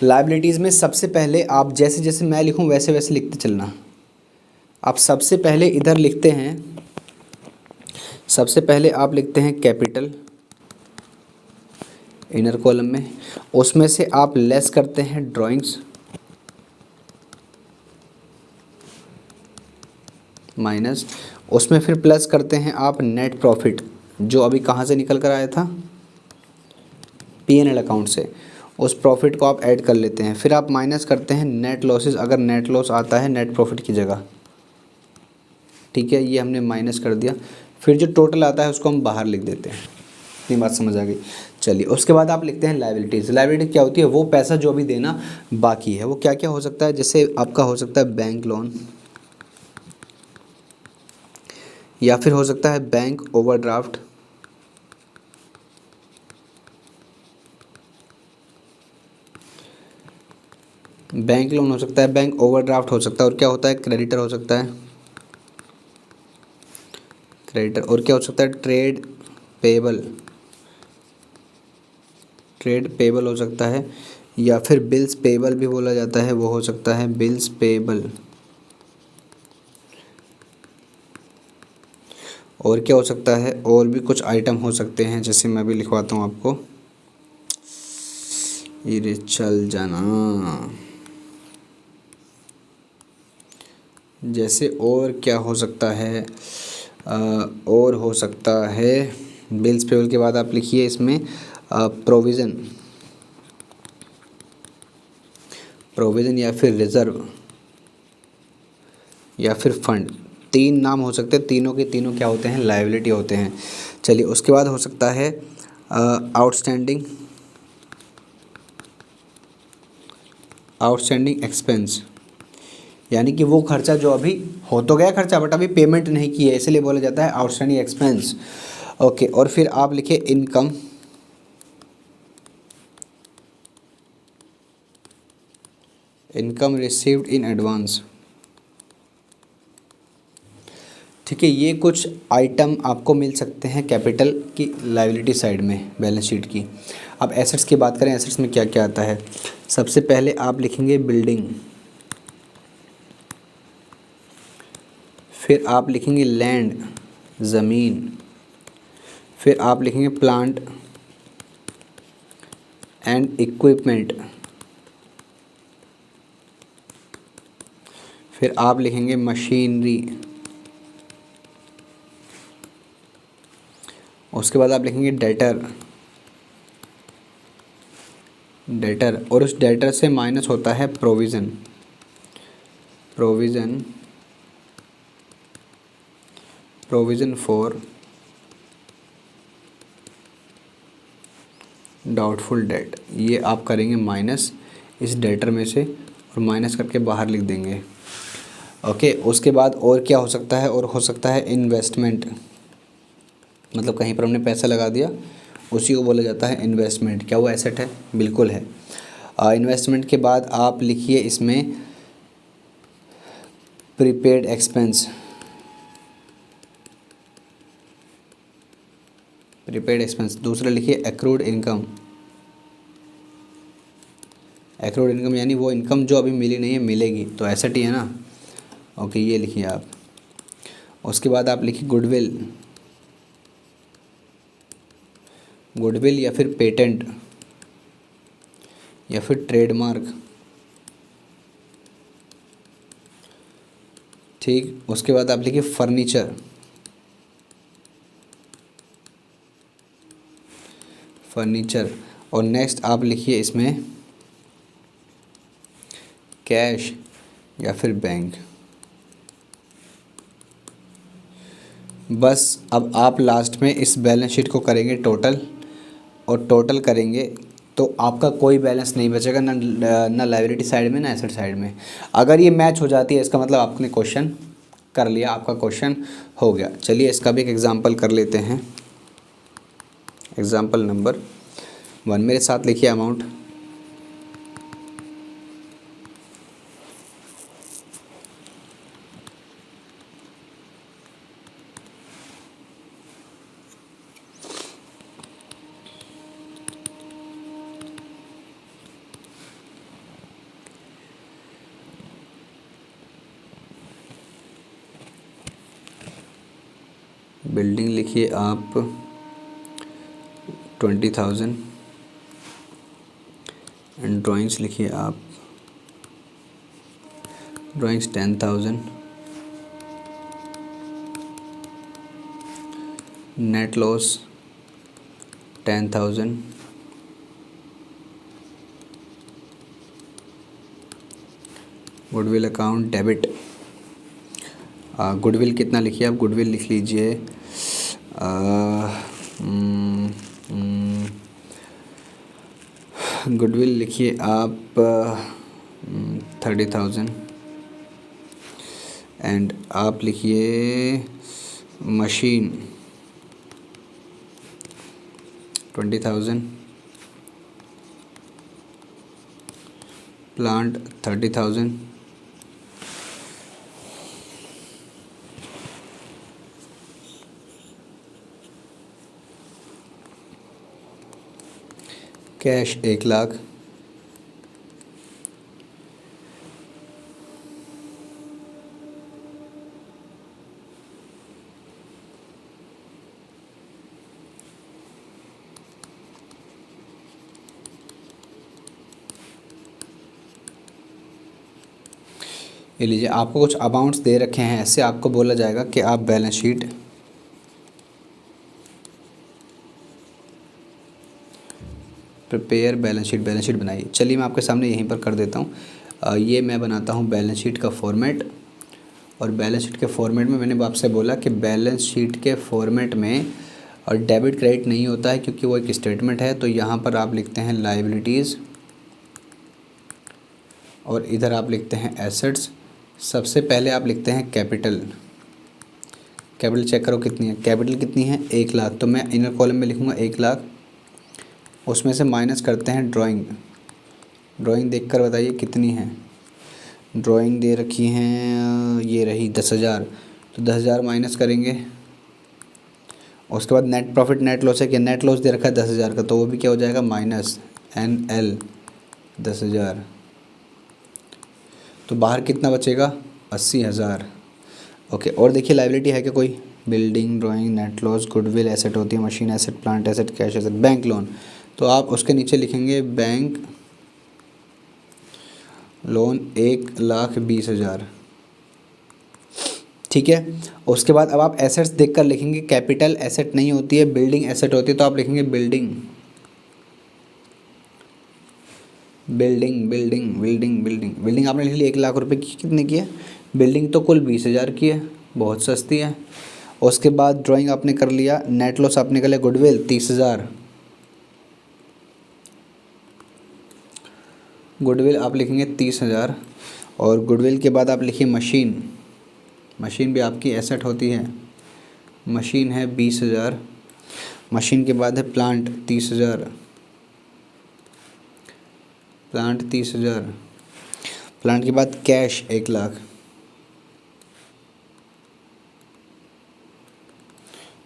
S1: लायबिलिटीज़ में सबसे पहले आप जैसे जैसे मैं लिखूं वैसे वैसे लिखते चलना। आप सबसे पहले इधर लिखते हैं, सबसे पहले आप लिखते हैं कैपिटल इनर कॉलम में, उसमें से आप लेस करते हैं ड्राइंग्स, माइनस, उसमें फिर प्लस करते हैं आप नेट प्रॉफिट, जो अभी कहाँ से निकल कर आया था, P&L अकाउंट से। उस प्रॉफिट को आप ऐड कर लेते हैं। फिर आप माइनस करते हैं नेट लॉसेस, अगर नेट लॉस आता है नेट प्रॉफिट की जगह, ठीक है। ये हमने माइनस कर दिया। फिर जो टोटल आता है उसको हम बाहर लिख देते हैं। इतनी बात समझ आ गई। चलिए उसके बाद आप लिखते हैं लायबिलिटीज़। लायबिलिटी क्या होती है, वो पैसा जो अभी देना बाकी है। वो क्या क्या हो सकता है, जैसे आपका हो सकता है बैंक लोन, या फिर हो सकता है बैंक ओवरड्राफ्ट, बैंक लोन हो सकता है, बैंक ओवरड्राफ्ट हो सकता है, और क्या होता है क्रेडिटर हो सकता है, क्रेडिटर। और क्या हो सकता है ट्रेड पेबल, ट्रेड पेबल हो सकता है, या फिर बिल्स पेबल भी बोला जाता है, वो हो सकता है बिल्स पेबल। और क्या हो सकता है, और भी कुछ आइटम हो सकते हैं, जैसे मैं भी लिखवाता हूँ आपको, ये चल जाना, जैसे और क्या हो सकता है, और हो सकता है बिल्स पेबल के बाद आप लिखिए इसमें प्रोविज़न, प्रोविज़न या फिर रिज़र्व या फिर फंड। तीन नाम हो सकते हैं, तीनों के तीनों क्या होते हैं, लायबिलिटी होते हैं। चलिए उसके बाद हो सकता है आउटस्टैंडिंग, आउटस्टैंडिंग एक्सपेंस, यानी कि वो खर्चा जो अभी हो तो गया खर्चा बट अभी पेमेंट नहीं की है, इसलिए बोला जाता है आउटस्टैंडिंग एक्सपेंस। ओके, और फिर आप लिखिए income, income received in advance, ठीक है, ये कुछ आइटम आपको मिल सकते हैं कैपिटल की लायबिलिटी साइड में बैलेंस शीट की। अब एसेट्स की बात करें, एसेट्स में क्या क्या आता है। सबसे पहले आप लिखेंगे बिल्डिंग, फिर आप लिखेंगे लैंड, ज़मीन, फिर आप लिखेंगे प्लांट एंड इक्विपमेंट, फिर आप लिखेंगे मशीनरी, उसके बाद आप लिखेंगे डेटर, और उस डेटर से माइनस होता है provision, provision for doubtful debt. ये आप करेंगे माइनस इस डेटर में से, और माइनस करके बाहर लिख देंगे। ओके, उसके बाद और क्या हो सकता है, और हो सकता है इन्वेस्टमेंट, मतलब कहीं पर हमने पैसा लगा दिया, उसी को बोला जाता है इन्वेस्टमेंट। क्या वो एसेट है? बिल्कुल है। इन्वेस्टमेंट के बाद आप लिखिए इसमें प्रीपेड एक्सपेंस, दूसरा लिखिए एक्रूड इनकम, यानी वो इनकम जो अभी मिली नहीं है, मिलेगी, तो एसेट ही है ना। ओके, ये लिखिए आप। उसके बाद आप लिखिए गुडविल या फिर पेटेंट या फिर ट्रेडमार्क। ठीक, उसके बाद आप लिखिए फर्नीचर, और नेक्स्ट आप लिखिए इसमें कैश या फिर बैंक। बस अब आप लास्ट में इस बैलेंस शीट को करेंगे टोटल, और टोटल करेंगे तो आपका कोई बैलेंस नहीं बचेगा, ना लायबिलिटी साइड में ना एसेट साइड में। अगर ये मैच हो जाती है, इसका मतलब आपने क्वेश्चन कर लिया, आपका क्वेश्चन हो गया। चलिए इसका भी एक एग्जांपल कर लेते हैं। एग्जांपल नंबर 1, मेरे साथ लिखिए अमाउंट। बिल्डिंग लिखिए आप 20,000 एंड ड्राइंग्स लिखिए आप 10,000। Net loss 10,000। Goodwill account debit, goodwill कितना लिखिए आप, गुडविल लिख लीजिए गुडविल लिखिए आप 30,000 एंड आप लिखिए मशीन 20,000, प्लांट 30,000, कैश 1,00,000, ये लीजिए। आपको कुछ अमाउंट्स दे रखे हैं, ऐसे आपको बोला जाएगा कि आप balance sheet prepare balance sheet बनाइए। चलिए मैं आपके सामने यहीं पर कर देता हूँ। ये मैं बनाता हूँ बैलेंस शीट का फॉर्मेट, और बैलेंस शीट के फॉर्मेट में मैंने आपसे बोला कि बैलेंस शीट के फॉर्मेट में और डेबिट क्रेडिट नहीं होता है, क्योंकि वो एक स्टेटमेंट है। तो यहाँ पर आप लिखते हैं लायबिलिटीज़, और इधर आप लिखते हैं एसेट्स। सबसे पहले आप लिखते हैं कैपिटल चेक करो कितनी है, कैपिटल कितनी है 1,00,000, तो मैं इनर कॉलम में लिखूँगा 1,00,000। उसमें से माइनस करते हैं ड्राइंग देखकर बताइए कितनी है। ड्राइंग दे रखी हैं, ये रही 10,000, तो 10,000 माइनस करेंगे। उसके बाद नेट प्रॉफिट नेट लॉस है कि नेट लॉस दे रखा है 10,000 का, तो वो भी क्या हो जाएगा माइनस NL 10,000। तो बाहर कितना बचेगा 80,000। ओके, और देखिए लाइबिलिटी है क्या कोई? Building, drawing, net loss, goodwill asset होती है, machine asset, plant asset, cash asset, bank loan. तो आप उसके नीचे लिखेंगे बैंक लोन 1,20,000। ठीक है। उसके बाद अब आप एसेट्स देखकर लिखेंगे, कैपिटल एसेट नहीं होती है, बिल्डिंग एसेट होती है, तो आप लिखेंगे building building building building building building आपने लिख ली 1,00,000 रुपये की। कितने की है? बिल्डिंग तो कुल 20,000 की है, बहुत सस्ती है। उसके बाद ड्राइंग आपने कर लिया, नेट लॉस आपने कर लिया, गुडविल 30,000। गुडविल आप लिखेंगे 30,000। और गुडविल के बाद आप लिखिए मशीन, मशीन भी आपकी एसेट होती है, मशीन है 20,000। मशीन के बाद है प्लांट 30,000, प्लांट 30,000। प्लांट के बाद कैश 1,00,000।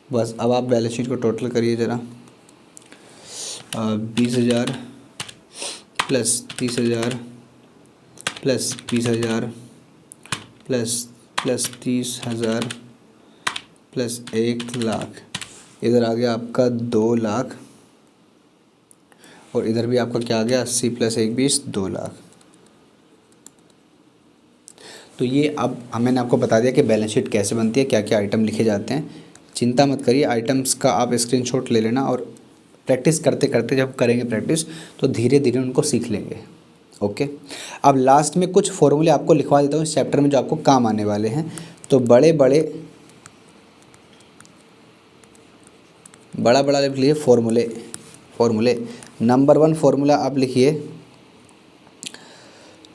S1: बस अब आप बैलेंस शीट को टोटल करिए ज़रा। 20,000 प्लस 30,000 प्लस 20,000 प्लस 30,000 प्लस 1,00,000। इधर आ गया आपका 2,00,000 और इधर भी आपका क्या आ गया 80 प्लस 1 20 2,00,000। तो ये अब मैंने आपको बता दिया कि बैलेंस शीट कैसे बनती है, क्या क्या आइटम लिखे जाते हैं। चिंता मत करिए, आइटम्स का आप स्क्रीनशॉट ले लेना और प्रैक्टिस करते करते जब करेंगे प्रैक्टिस तो धीरे धीरे उनको सीख लेंगे। ओके, अब लास्ट में कुछ फॉर्मूले आपको लिखवा देता हूँ इस चैप्टर में जो आपको काम आने वाले हैं। तो बड़ा बड़ा लिख लिए फॉर्मूले। नंबर 1 फॉर्मूला आप लिखिए,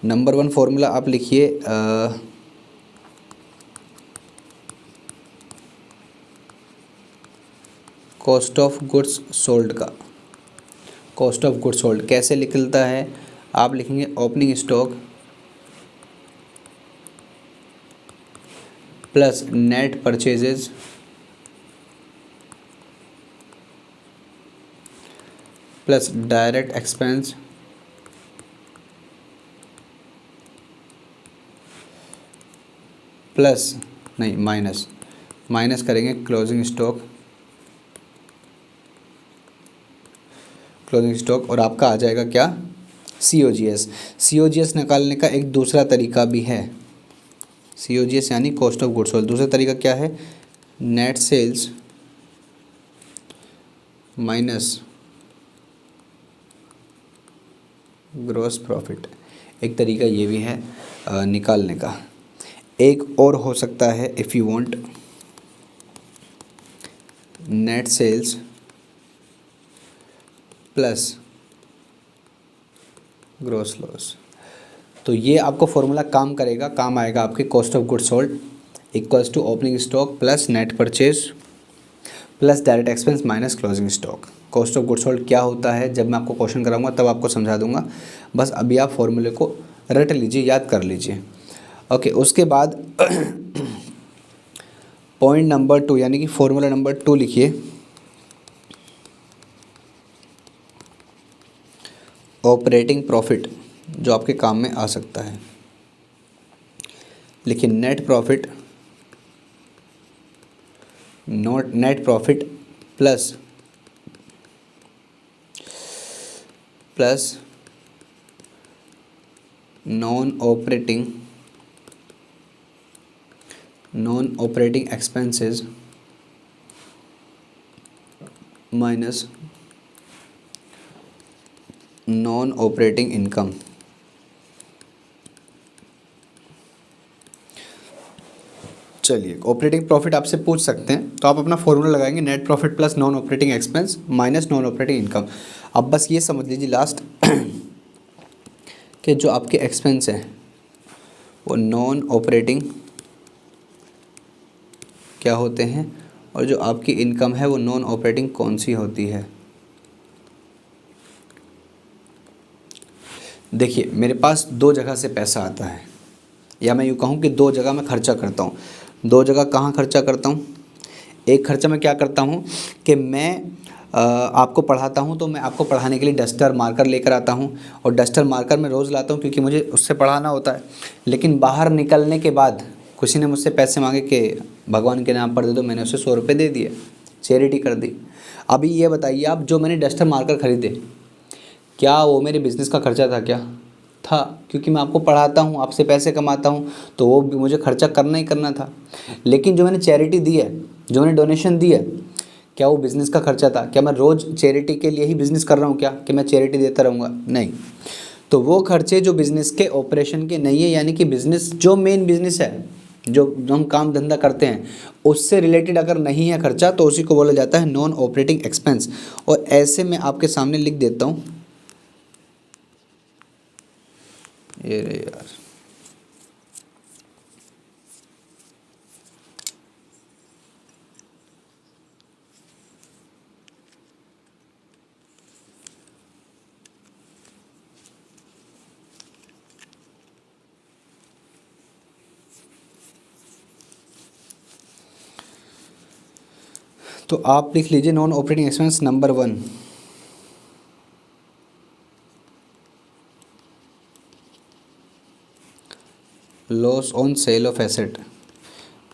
S1: नंबर 1 फॉर्मूला आप लिखिए कॉस्ट ऑफ गुड्स सोल्ड का। कॉस्ट ऑफ गुड्स सोल्ड कैसे निकलता है? आप लिखेंगे opening stock plus net purchases plus direct expense plus नहीं माइनस करेंगे क्लोजिंग स्टॉक और आपका आ जाएगा क्या COGS निकालने का एक दूसरा तरीका भी है। COGS यानी कॉस्ट ऑफ गुड्स सोल्ड। दूसरा तरीका क्या है? Net sales minus gross profit. एक तरीका ये भी है निकालने का। एक और हो सकता है if you want net sales plus gross loss. तो ये आपको फॉर्मूला काम करेगा, काम आएगा आपके cost of goods sold equals to opening stock plus net purchase plus direct expense minus closing stock. Cost of goods sold क्या होता है जब मैं आपको क्वेश्चन कराऊंगा तब आपको समझा दूंगा, बस अभी आप फॉर्मूले को रट लीजिए, याद कर लीजिए। ओके, उसके बाद पॉइंट नंबर 2 यानी कि फॉर्मूला नंबर 2 लिखिए, ऑपरेटिंग प्रॉफिट जो आपके काम में आ सकता है। लेकिन net profit plus non operating expenses minus non operating income. चलिए, ऑपरेटिंग प्रॉफिट आपसे पूछ सकते हैं तो आप अपना फॉर्मूला लगाएंगे net profit plus non operating expense minus non operating income. अब बस ये समझ लीजिए लास्ट कि जो आपके एक्सपेंस हैं वो नॉन ऑपरेटिंग क्या होते हैं और जो आपकी इनकम है वो नॉन ऑपरेटिंग कौन सी होती है। देखिए, मेरे पास 2 जगह से पैसा आता है, या मैं यूँ कहूँ कि 2 जगह मैं खर्चा करता हूँ। दो जगह कहाँ खर्चा करता हूँ। एक खर्चा मैं क्या करता हूँ कि मैं आपको पढ़ाता हूँ, तो मैं आपको पढ़ाने के लिए डस्टर मार्कर लेकर आता हूँ, और डस्टर मार्कर मैं रोज़ लाता हूँ क्योंकि मुझे उससे पढ़ाना होता है। लेकिन बाहर निकलने के बाद किसी ने मुझसे पैसे मांगे कि भगवान के नाम पर दे दो, मैंने उसे 100 रुपये दे दिए, चैरिटी कर दी। अभी ये बताइए आप, जो मैंने डस्टर मार्कर ख़रीदे, क्या वो मेरे बिज़नेस का खर्चा था? क्या था? क्योंकि मैं आपको पढ़ाता हूँ, आपसे पैसे कमाता हूँ, तो वो भी मुझे खर्चा करना ही करना था। लेकिन जो मैंने चैरिटी दी है, जो मैंने डोनेशन दी है, क्या वो बिज़नेस का खर्चा था? क्या मैं रोज़ चैरिटी के लिए ही बिज़नेस कर रहा हूँ क्या, कि मैं चैरिटी देता रहूँगा? नहीं। तो वो खर्चे जो बिज़नेस के ऑपरेशन के नहीं है, यानी कि बिज़नेस जो मेन बिज़नेस है, जो हम काम धंधा करते हैं, उससे रिलेटेड अगर नहीं है खर्चा, तो उसी को बोला जाता है नॉन ऑपरेटिंग एक्सपेंस। और ऐसे मैं आपके सामने लिख देता हूँ, ये रे यार, तो आप लिख लीजिए non operating expense number 1, loss on sale of asset.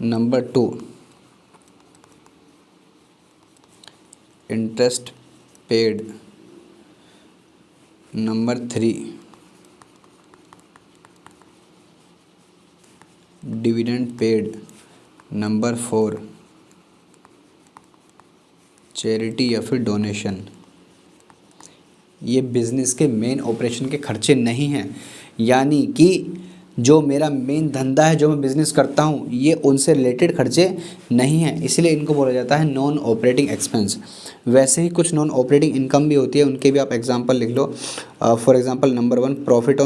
S1: Number 2, interest paid. Number 3, dividend paid. Number 4, charity या फिर डोनेशन। ये बिज़नेस के मेन ऑपरेशन के खर्चे नहीं हैं, यानी कि जो मेरा मेन धंधा है, जो मैं बिज़नेस करता हूँ, ये उनसे रिलेटेड खर्चे नहीं हैं, इसलिए इनको बोला जाता है नॉन ऑपरेटिंग एक्सपेंस। वैसे ही कुछ नॉन ऑपरेटिंग इनकम भी होती है, उनके भी आप एग्जांपल लिख लो। For example number 1, profit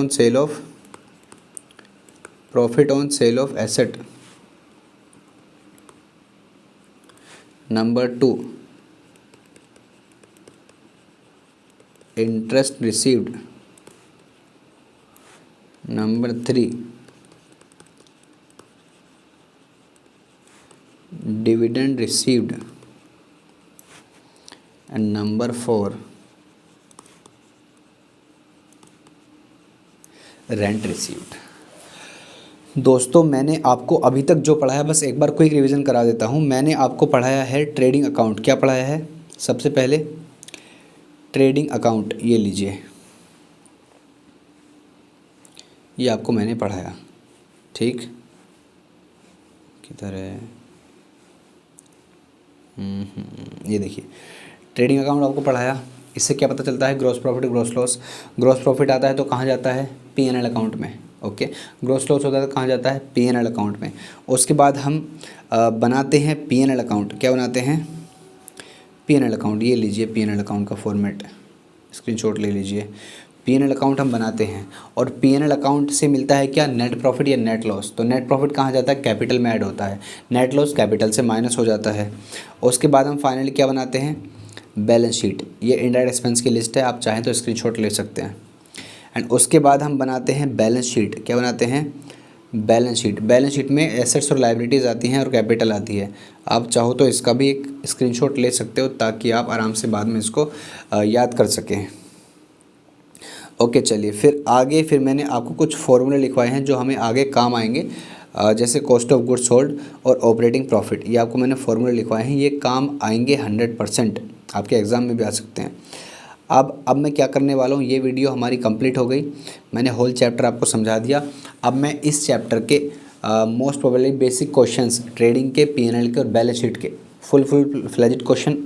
S1: on sale of asset. Number 2, interest received. Number 3, dividend received. And number 4, rent received. दोस्तों, मैंने आपको अभी तक जो पढ़ाया, बस एक बार क्विक रिवीजन करा देता हूँ। मैंने आपको पढ़ाया है ट्रेडिंग अकाउंट। क्या पढ़ाया है? सबसे पहले ट्रेडिंग अकाउंट, ये लीजिए, ये आपको मैंने पढ़ाया, ठीक। किधर है? ये देखिए, ट्रेडिंग अकाउंट आपको पढ़ाया। इससे क्या पता चलता है? Gross profit, gross loss. Gross profit आता है तो कहाँ जाता है? P&L अकाउंट में, ओके। ग्रॉस लॉस होता है तो कहाँ जाता है? P&L अकाउंट में। उसके बाद हम बनाते हैं P&L अकाउंट। क्या बनाते हैं? P&L account. ये लीजिए P&L अकाउंट का फॉर्मेट, स्क्रीनशॉट ले लीजिए। P&L अकाउंट हम बनाते हैं, और P&L अकाउंट से मिलता है क्या? नेट प्रॉफिट या नेट लॉस। तो नेट प्रॉफिट कहाँ जाता है? कैपिटल में ऐड होता है। नेट लॉस कैपिटल से माइनस हो जाता है। उसके बाद हम फाइनली क्या बनाते हैं? Balance sheet. ये इनडायरेक्ट एक्सपेंस की लिस्ट है, आप चाहें तो स्क्रीनशॉट ले सकते हैं। एंड उसके बाद हम बनाते हैं बैलेंस शीट। क्या बनाते हैं? Balance sheet. बैलेंस शीट में एसेट्स और लायबिलिटीज़ आती हैं और कैपिटल आती है। आप चाहो तो इसका भी एक स्क्रीनशॉट ले सकते हो, ताकि आप आराम से बाद में इसको याद कर सकें। ओके, चलिए फिर आगे, फिर मैंने आपको कुछ फॉर्मूले लिखवाए हैं जो हमें आगे काम आएंगे, जैसे कॉस्ट ऑफ गुड्स सोल्ड और ऑपरेटिंग प्रॉफिट। ये आपको मैंने फॉर्मूले लिखवाए हैं, ये काम आएंगे 100%, आपके एग्ज़ाम में भी आ सकते हैं। अब मैं क्या करने वाला हूँ, ये वीडियो हमारी कंप्लीट हो गई, मैंने होल चैप्टर आपको समझा दिया। अब मैं इस चैप्टर के most probably basic questions, trading के, P&L के और बैलेंस शीट के फुल फ्लेजेड क्वेश्चन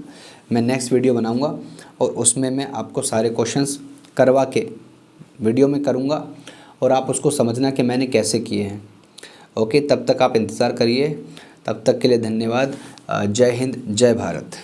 S1: मैं नेक्स्ट वीडियो बनाऊँगा, और उसमें मैं आपको सारे क्वेश्चंस करवा के वीडियो में करूँगा, और आप उसको समझना कि मैंने कैसे किए हैं। ओके, तब तक आप इंतज़ार करिए। तब तक के लिए धन्यवाद। जय हिंद, जय भारत।